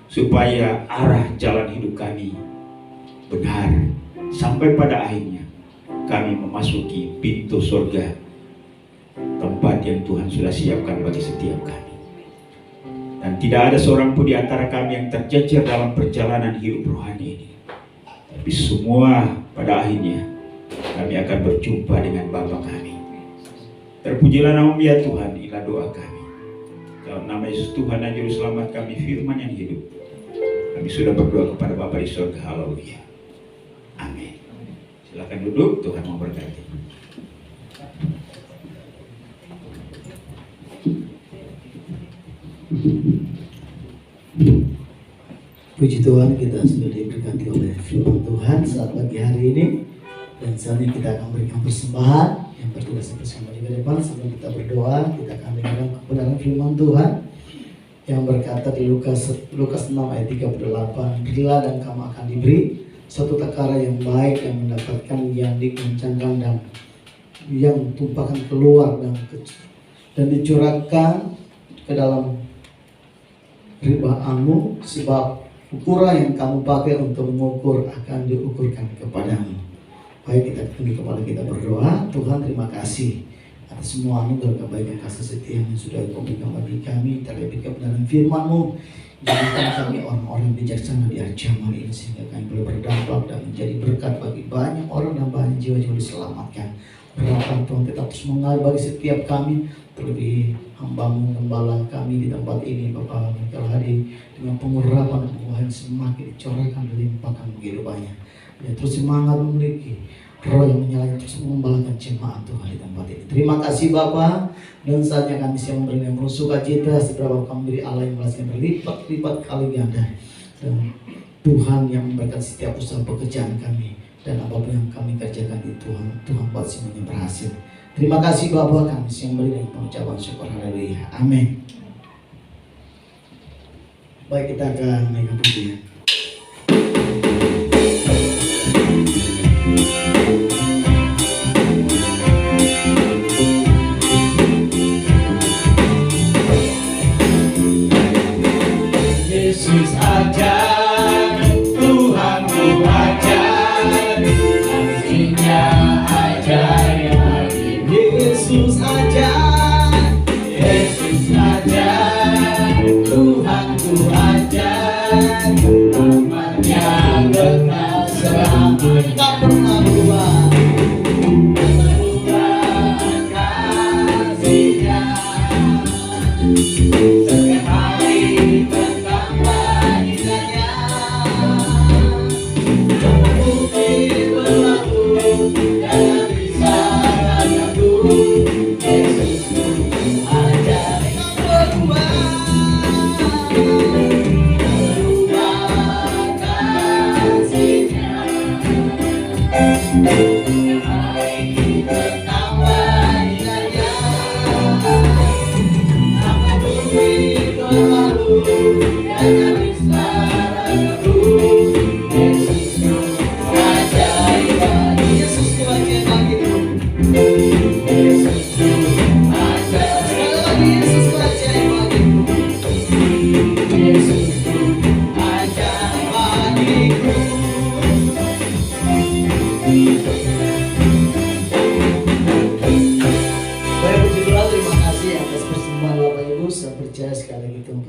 supaya arah jalan hidup kami benar, sampai pada akhirnya kami memasuki pintu surga, tempat yang Tuhan sudah siapkan bagi setiap kami. Dan tidak ada seorang pun di antara kami yang tercecer dalam perjalanan hidup rohani ini, tapi semua pada akhirnya kami akan berjumpa dengan Bapa kami. Terpujilah nama-Mu ya Tuhan, inilah doa kami. Dalam nama Yesus Tuhan dan Juru Selamat kami, firman yang hidup, kami sudah berdoa kepada Bapa di surga. Haleluya. Amin. Silakan duduk, Tuhan memberkati. Puji Tuhan, kita sudah diberkati oleh firman Tuhan saat pagi hari ini. Dan saat ini kita akan berikan persembahan yang bertugas bersama di depan. Sebelum kita berdoa, kita akan dengarkan kebenaran firman Tuhan yang berkata di Lukas 6 ayat 38, berilah dan kamu akan diberi suatu takara yang baik, yang mendapatkan yang dikencangkan dan yang tumpahkan keluar dan dicurahkan ke dalam ribaanmu, sebab ukuran yang kamu pakai untuk mengukur akan diukurkan kepadamu. Baik, kita tunduk kepala kita berdoa. Tuhan, terima kasih atas semua anugerah kebaikan kasih setia yang sudah Kau berikan bagi kami. Terlebih kebenaran firman-Mu, jadikan kami orang-orang bijaksana di akhir zaman ini, sehingga kami boleh berdampak dan menjadi berkat bagi banyak orang dan banyak jiwa-jiwa diselamatkan. Berapa Tuhan tetap terus mengalir bagi setiap kami, terlebih hamba-Mu, gembala kami di tempat ini, Bapak Michael Hadi, dengan pengurapan dan penguahan semakin dicorahkan dan dilimpahkan kehidupannya. Dia terus semangat memiliki roh yang menyala, terus mengembalakan jemaat Tuhan di tempat ini. Terima kasih Bapa, dan saatnya kami siap memberi yang penuh sukacita setelah kami beri Allah yang membalaskan berlipat-lipat kali ganda. Dan Tuhan yang memberkati setiap usaha pekerjaan kami, dan apapun yang kami kerjakan di Tuhan buat semuanya berhasil. Terima kasih Bapa, kami siap memberi dengan pengucapan syukur. Haleluya. Amin. Baik, kita akan naikkan pujian. Yesus ajar, Tuhan ku ajar, kasih-Nya ajaib. Yesus ajar, Yesus ajar, Tuhan ku ajar, nama-Nya kekal selamanya. tak pernah berubah. Berubah akan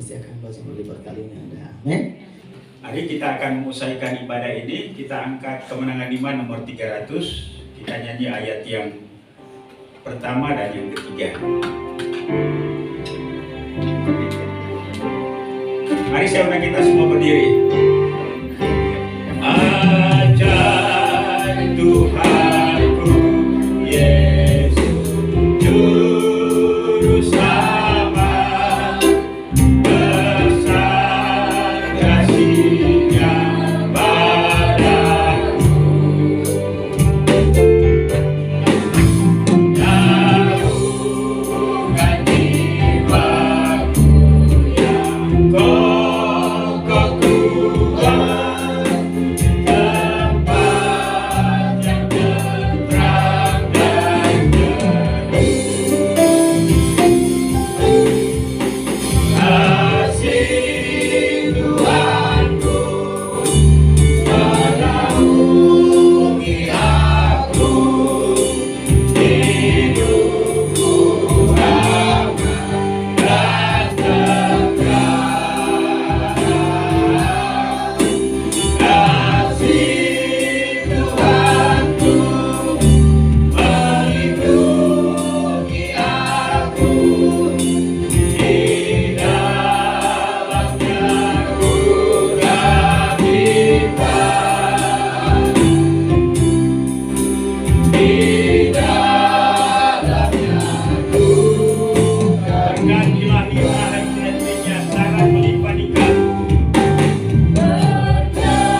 pasti akan baca melalui berkalinya ada. Amin. Hari kita akan menyelesaikan ibadah ini. Kita angkat kemenangan iman nomor 300. Kita nyanyi ayat yang pertama dan yang ketiga. Mari saya undang kita semua berdiri. Ajar Tuhanku Yesus Juru Selamat, besar kasih-Nya padaku. Jauhkan jiwaku yang kokoh kuat, tempat yang tenteram dan teduh. Kasih Tuhanku menaungi aku, hidupku aman dan tentram. Kasih Tuhanku melindungi aku, di dalamnya ku terlibat, di dalamnya ku berkatilah ilahi hatinya sangat melimpah-limpah.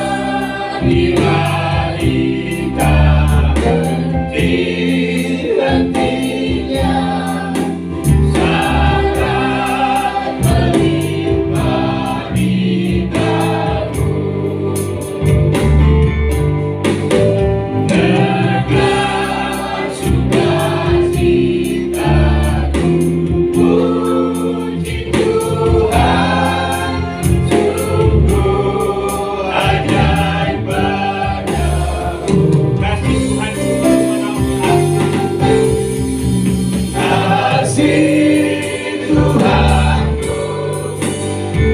Berkatilah ikat hati-hatinya sangat melimpah di dalam. Dengan sukacitaku puji Tuhan, sungguh ajaib padaku. Kasih Tuhan menaungi aku. Kasih Tuhanku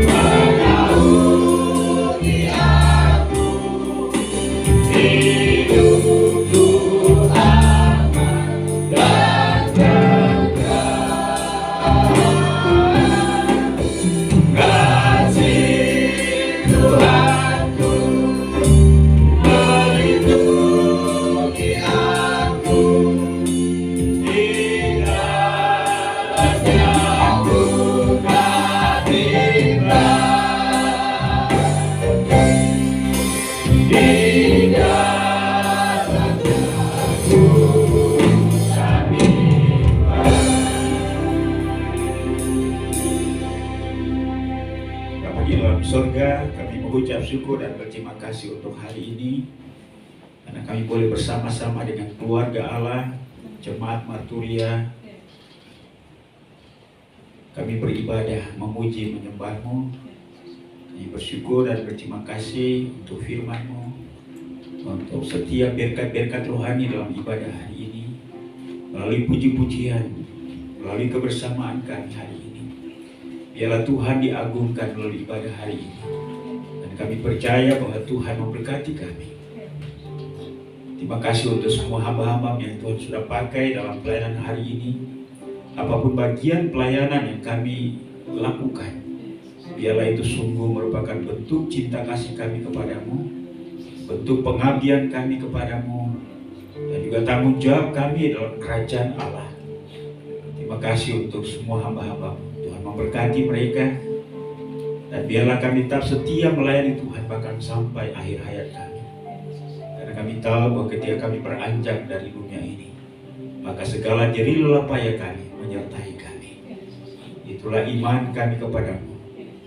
menaungi aku, hidupku aman dan tentram. Kasih Tuhanku melindungi aku, di dalamnya ku terlibat, di dalamnya ku terlibat. Bapa di dalam surga, kami mengucap syukur dan berterima kasih untuk hari ini, karena kami boleh bersama-sama dengan keluarga Allah, jemaat Marturia. Kami beribadah, memuji, menyembah-Mu. Kami bersyukur dan berterima kasih untuk firman-Mu, untuk setiap berkat-berkat rohani dalam ibadah hari ini, melalui puji-pujian, melalui kebersamaan kami hari ini. Biarlah Tuhan diagungkan melalui ibadah hari ini, dan kami percaya bahwa Tuhan memberkati kami. Terima kasih untuk semua hamba-hamba yang Tuhan sudah pakai dalam pelayanan hari ini. Apapun bagian pelayanan yang kami lakukan, biarlah itu sungguh merupakan bentuk cinta kasih kami kepadamu, bentuk pengabdian kami kepadamu, dan juga tanggung jawab kami dalam kerajaan Allah. Terima kasih untuk semua hamba-hamba. Tuhan memberkati mereka, dan biarlah kami tetap setia melayani Tuhan bahkan sampai akhir hayat kami. Karena kami tahu bahwa ketika kami beranjak dari dunia ini, maka segala jerih lelah payah kami menyertai kami. Itulah iman kami kepadamu.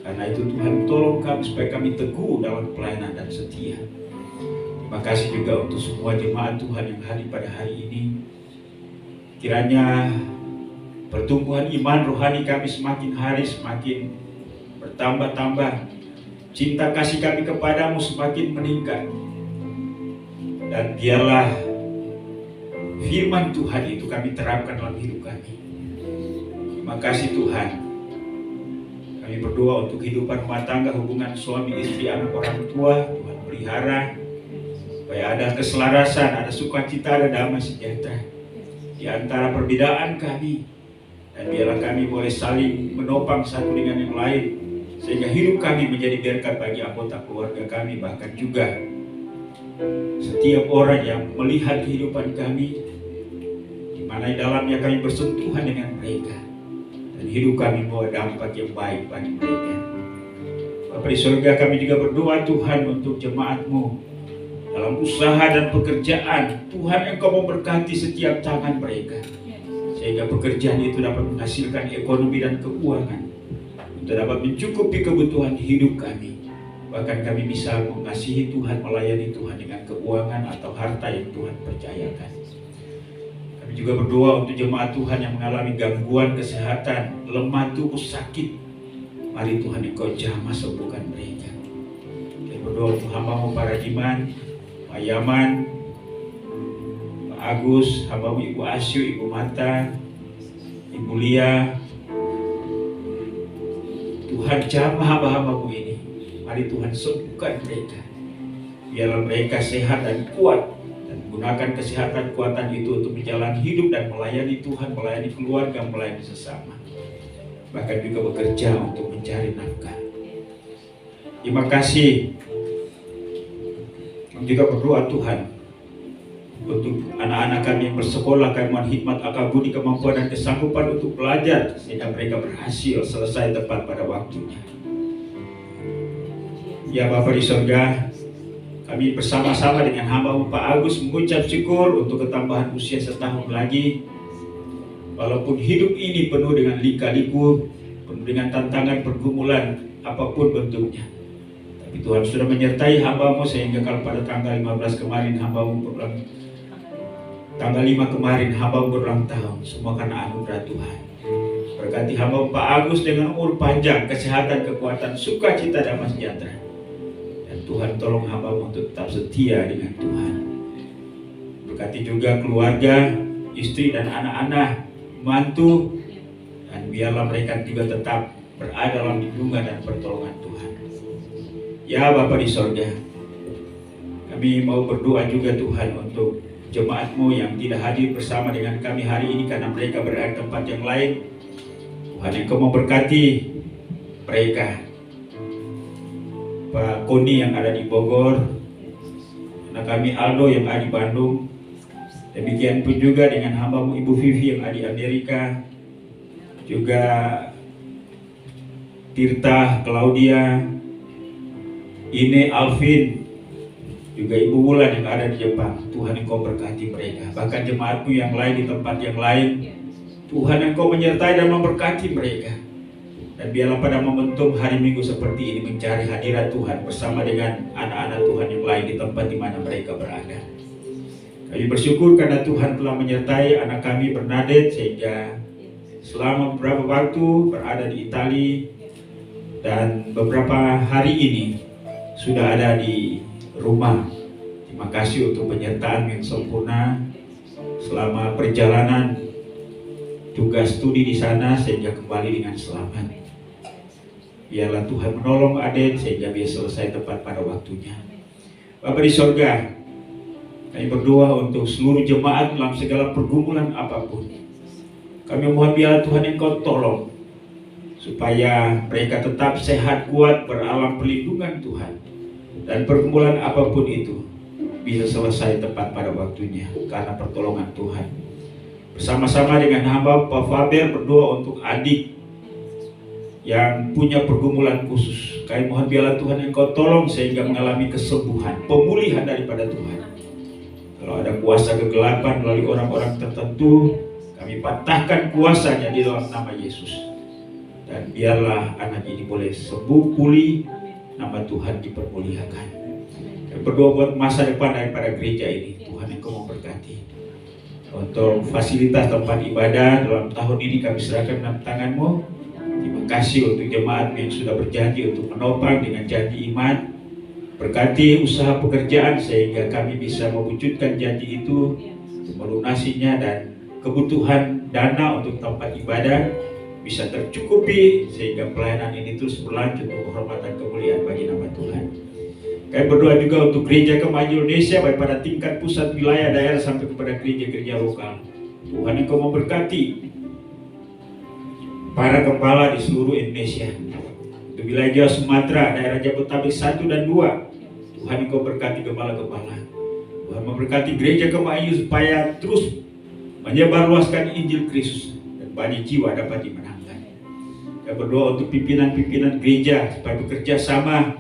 Karena itu Tuhan tolong kami supaya kami teguh dalam pelayanan dan setia. Terima kasih juga untuk semua jemaat Tuhan yang hadir pada hari ini. Kiranya pertumbuhan iman rohani kami semakin hari semakin bertambah-tambah. Cinta kasih kami kepadamu semakin meningkat. Dan biarlah firman Tuhan itu kami terapkan dalam hidup kami. Terima kasih Tuhan, Kami berdoa untuk kehidupan rumah tangga, hubungan suami istri, anak orang tua. Tuhan pelihara supaya ada keselarasan, ada sukacita, ada damai sejahtera di antara perbedaan kami. Dan biarlah kami boleh saling menopang satu dengan yang lain, sehingga hidup kami menjadi berkat bagi anggota keluarga kami, bahkan juga setiap orang yang melihat kehidupan kami, di mana di dalamnya kami bersentuhan dengan mereka, dan hidup kami membawa dampak yang baik bagi mereka. Bapa di surga, kami juga berdoa Tuhan untuk jemaat-Mu dalam usaha dan pekerjaan. Tuhan, Engkau memberkati setiap tangan mereka, sehingga pekerjaan itu dapat menghasilkan ekonomi dan keuangan untuk dapat mencukupi kebutuhan hidup kami. Bahkan kami bisa mengasihi Tuhan, melayani Tuhan dengan keuangan atau harta yang Tuhan percayakan. Kami juga berdoa untuk jemaat Tuhan yang mengalami gangguan kesehatan, lemah tubuh, sakit. Mari Tuhan, Engkau jamah sembuhkan mereka. Kami berdoa untuk hamba-Mu para Iman, Pak Yaman, Pak Agus, hamba-Mu Ibu Asyu, Ibu Mata, Ibu Lia. Tuhan, jamah hamba-hamba-Mu ini. Mari Tuhan, sembuhkan mereka. Biarlah mereka sehat dan kuat, dan gunakan kesehatan kuatan itu untuk menjalani hidup dan melayani Tuhan, melayani keluarga, melayani sesama. Bahkan juga bekerja untuk mencari nafkah. Terima kasih. Kami juga berdoa Tuhan untuk anak-anak kami yang bersekolah. Kami mohon hikmat, akal budi, kemampuan dan kesanggupan untuk belajar, sehingga mereka berhasil selesai tepat pada waktunya. Ya Bapa di surga, kami bersama-sama dengan hamba-Mu Pak Agus mengucap syukur untuk ketambahan usia setahun lagi. Walaupun hidup ini penuh dengan lika-liku, penuh dengan tantangan, pergumulan, apapun bentuknya, tapi Tuhan sudah menyertai hamba-Mu, sehingga kalau pada tanggal 15 kemarin hamba-Mu berulang, tanggal 5 kemarin hamba-Mu berulang tahun, semua karena anugerah Tuhan. Berkati hamba-Mu Pak Agus dengan umur panjang, kesehatan, kekuatan, sukacita, damai sejahtera. Dan Tuhan tolong hamba-Mu untuk tetap setia dengan Tuhan. Berkati juga keluarga, istri dan anak-anak, mantu, dan biarlah mereka juga tetap berada dalam lindungan dan pertolongan Tuhan. Ya Bapa di sorga, kami mau berdoa juga Tuhan untuk jemaat-Mu yang tidak hadir bersama dengan kami hari ini karena mereka berada di tempat yang lain. Tuhan, Engkau memberkati mereka. Pak Koni yang ada di Bogor, anak kami Aldo yang ada di Bandung, demikian pun juga dengan hamba-Mu Ibu Vivi yang ada di Amerika, juga Tirta, Claudia, Ine, Alvin, juga Ibu Wulan yang ada di Jepang. Tuhan, Engkau berkati mereka. Bahkan jemaat-Mu yang lain di tempat yang lain, Tuhan, Engkau menyertai dan memberkati mereka. Dan biarlah pada momentum hari Minggu seperti ini mencari hadirat Tuhan bersama dengan anak-anak Tuhan yang lain di tempat di mana mereka berada. Kami bersyukur karena Tuhan telah menyertai anak kami Bernadette, sehingga selama beberapa waktu berada di Italia, dan beberapa hari ini sudah ada di rumah. Terima kasih untuk penyertaan yang sempurna selama perjalanan tugas studi di sana, sehingga kembali dengan selamat. Biarlah Tuhan menolong Aden sehingga dia selesai tepat pada waktunya. Bapa di sorga, kami berdoa untuk seluruh jemaat dalam segala pergumulan apapun. Kami mohon biarlah Tuhan Engkau tolong supaya mereka tetap sehat, kuat, beralam perlindungan Tuhan, dan pergumulan apapun itu bisa selesai tepat pada waktunya karena pertolongan Tuhan. Bersama-sama dengan hamba Pak Faber berdoa untuk adik yang punya pergumulan khusus. Kami mohon biarlah Tuhan Engkau tolong sehingga mengalami kesembuhan, pemulihan daripada Tuhan. Kalau ada kuasa kegelapan melalui orang-orang tertentu, kami patahkan kuasanya di dalam nama Yesus. Dan biarlah anak ini boleh sembuh, pulih, nama Tuhan dipermuliakan. Kami berdoa buat masa depan daripada gereja ini. Tuhan Engkau memberkati. Untuk fasilitas tempat ibadah dalam tahun ini kami serahkan dalam tangan-Mu. Terima kasih untuk jemaat yang sudah berjanji untuk menopang dengan janji iman. Berkati usaha pekerjaan sehingga kami bisa mewujudkan janji itu, melunasinya, dan kebutuhan dana untuk tempat ibadah bisa tercukupi sehingga pelayanan ini terus berlanjut untuk kehormatan kemuliaan bagi nama Tuhan. Kami berdoa juga untuk gereja Kemajuan Indonesia baik pada tingkat pusat, wilayah, daerah sampai kepada gereja-gereja lokal. Tuhan Engkau memberkati para kepala di seluruh Indonesia. Untuk wilayah Jawa Sumatera, daerah Jabodetabek 1 dan 2, Tuhan Engkau berkati kepala-kepala. Tuhan memberkati gereja Kemajuan supaya terus menyebarluaskan Injil Kristus dan banyak jiwa dapat dimenangkan. Kami berdoa untuk pimpinan-pimpinan gereja supaya bekerja sama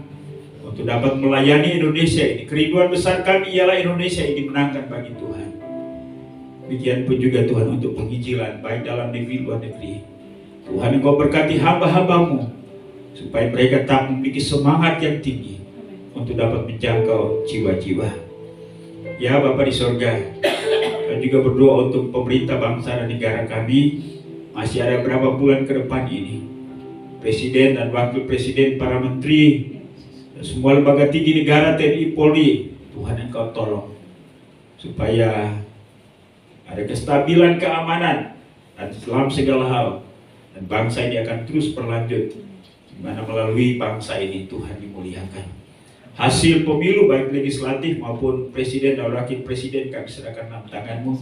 untuk dapat melayani Indonesia ini. Kerinduan besar kami ialah Indonesia ini dimenangkan bagi Tuhan. Demikian pun juga Tuhan untuk penginjilan baik dalam negeri luar negeri. Tuhan Engkau berkati hamba-hambamu supaya mereka tak memiliki semangat yang tinggi untuk dapat menjangkau jiwa-jiwa. Ya Bapa di sorga, kami juga berdoa untuk pemerintah bangsa dan negara kami. Masih ada berapa bulan ke depan ini, Presiden dan Wakil Presiden, para menteri, dan semua lembaga tinggi negara, TNI, Polri, Tuhan Engkau tolong supaya ada kestabilan keamanan dan dalam segala hal, dan bangsa ini akan terus berlanjut, di mana melalui bangsa ini Tuhan dimuliakan. Hasil pemilu baik legislatif maupun presiden dan wakil presiden kami serahkan dalam tangan-Mu,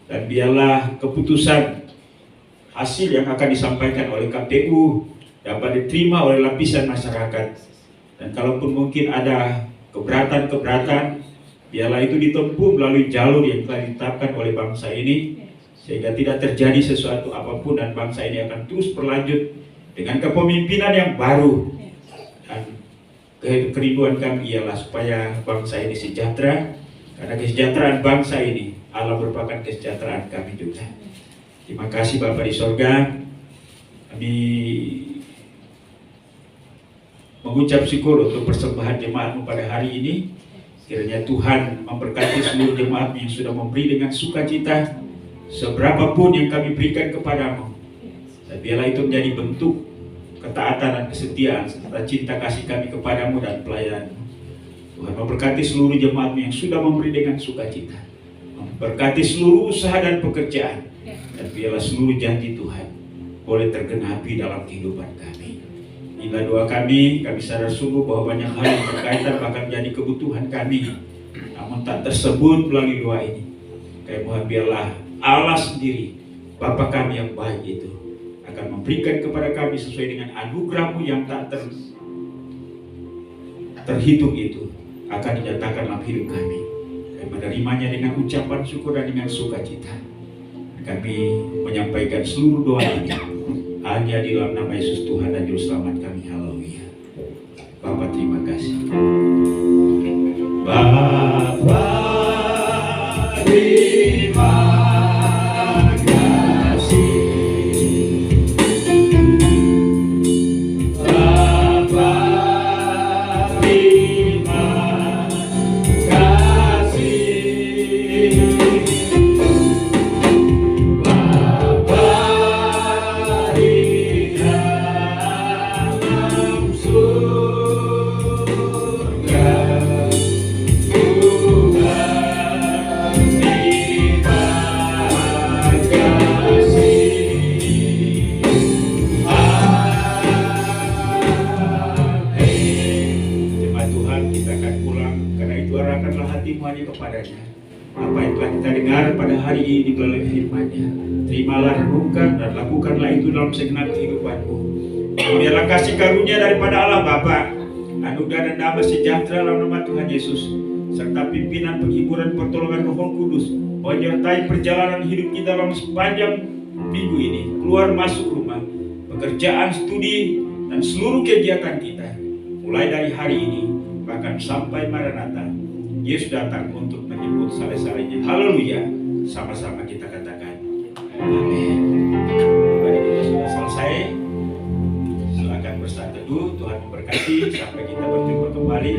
dan biarlah keputusan hasil yang akan disampaikan oleh KPU dapat diterima oleh lapisan masyarakat, dan kalaupun mungkin ada keberatan-keberatan, biarlah itu ditempuh melalui jalur yang telah ditetapkan oleh bangsa ini, sehingga tidak terjadi sesuatu apapun, dan bangsa ini akan terus berlanjut dengan kepemimpinan yang baru. Dan kerinduan kami ialah supaya bangsa ini sejahtera, karena kesejahteraan bangsa ini Allah merupakan kesejahteraan kami juga. Terima kasih Bapa di sorga. Kami mengucap syukur untuk persembahan jemaat-Mu pada hari ini. Kiranya Tuhan memberkati seluruh jemaat yang sudah memberi dengan sukacita seberapapun yang kami berikan kepadamu. Dan biarlah itu menjadi bentuk ketaatan dan kesetiaan serta cinta kasih kami kepadamu dan pelayananmu. Tuhan memberkati seluruh jemaat yang sudah memberi dengan sukacita. Memberkati seluruh usaha dan pekerjaan. Dan biarlah seluruh janji Tuhan boleh tergenapi dalam kehidupan kami. Inilah doa kami sadar sungguh bahwa banyak hal yang berkaitan bahkan menjadi kebutuhan kami, namun tak tersebut melalui doa ini. Kami mohon biarlah Allah sendiri, Bapa kami yang baik itu, akan memberikan kepada kami sesuai dengan anugerah-Mu yang tak terhitung itu, akan dinyatakan dalam hidup kami. Kami menerimanya dengan ucapan syukur dan dengan sukacita. Kami menyampaikan seluruh doa ini hanya di dalam nama Yesus Tuhan dan Juru Selamat kami. Haleluya. Bapa terima kasih. Bapa terima kasih. Bapa terima kasih. Kepadanya apa yang telah kita dengar pada hari ini melalui firman-Nya, terimalah, renungkan dan lakukanlah itu dalam segenap kehidupanmu. Biarlah kasih karunia daripada Allah Bapa, anugerah dan damai sejahtera dalam nama Tuhan Yesus, serta pimpinan, penghiburan, pertolongan Roh Kudus menyertai perjalanan hidup kita dalam sepanjang minggu ini, keluar masuk rumah, pekerjaan, studi, dan seluruh kegiatan kita, mulai dari hari ini bahkan sampai Maranatha. Yesus datang untuk menjemput sale-salenya. Haleluya. Sama-sama kita katakan amin. Ibadah kita sudah selesai. Silakan bersatu teduh. Tuhan memberkati sampai kita berjumpa kembali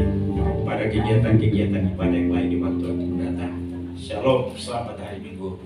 pada kegiatan-kegiatan ibadah yang lain di waktu yang mendatang. Shalom, selamat hari Minggu.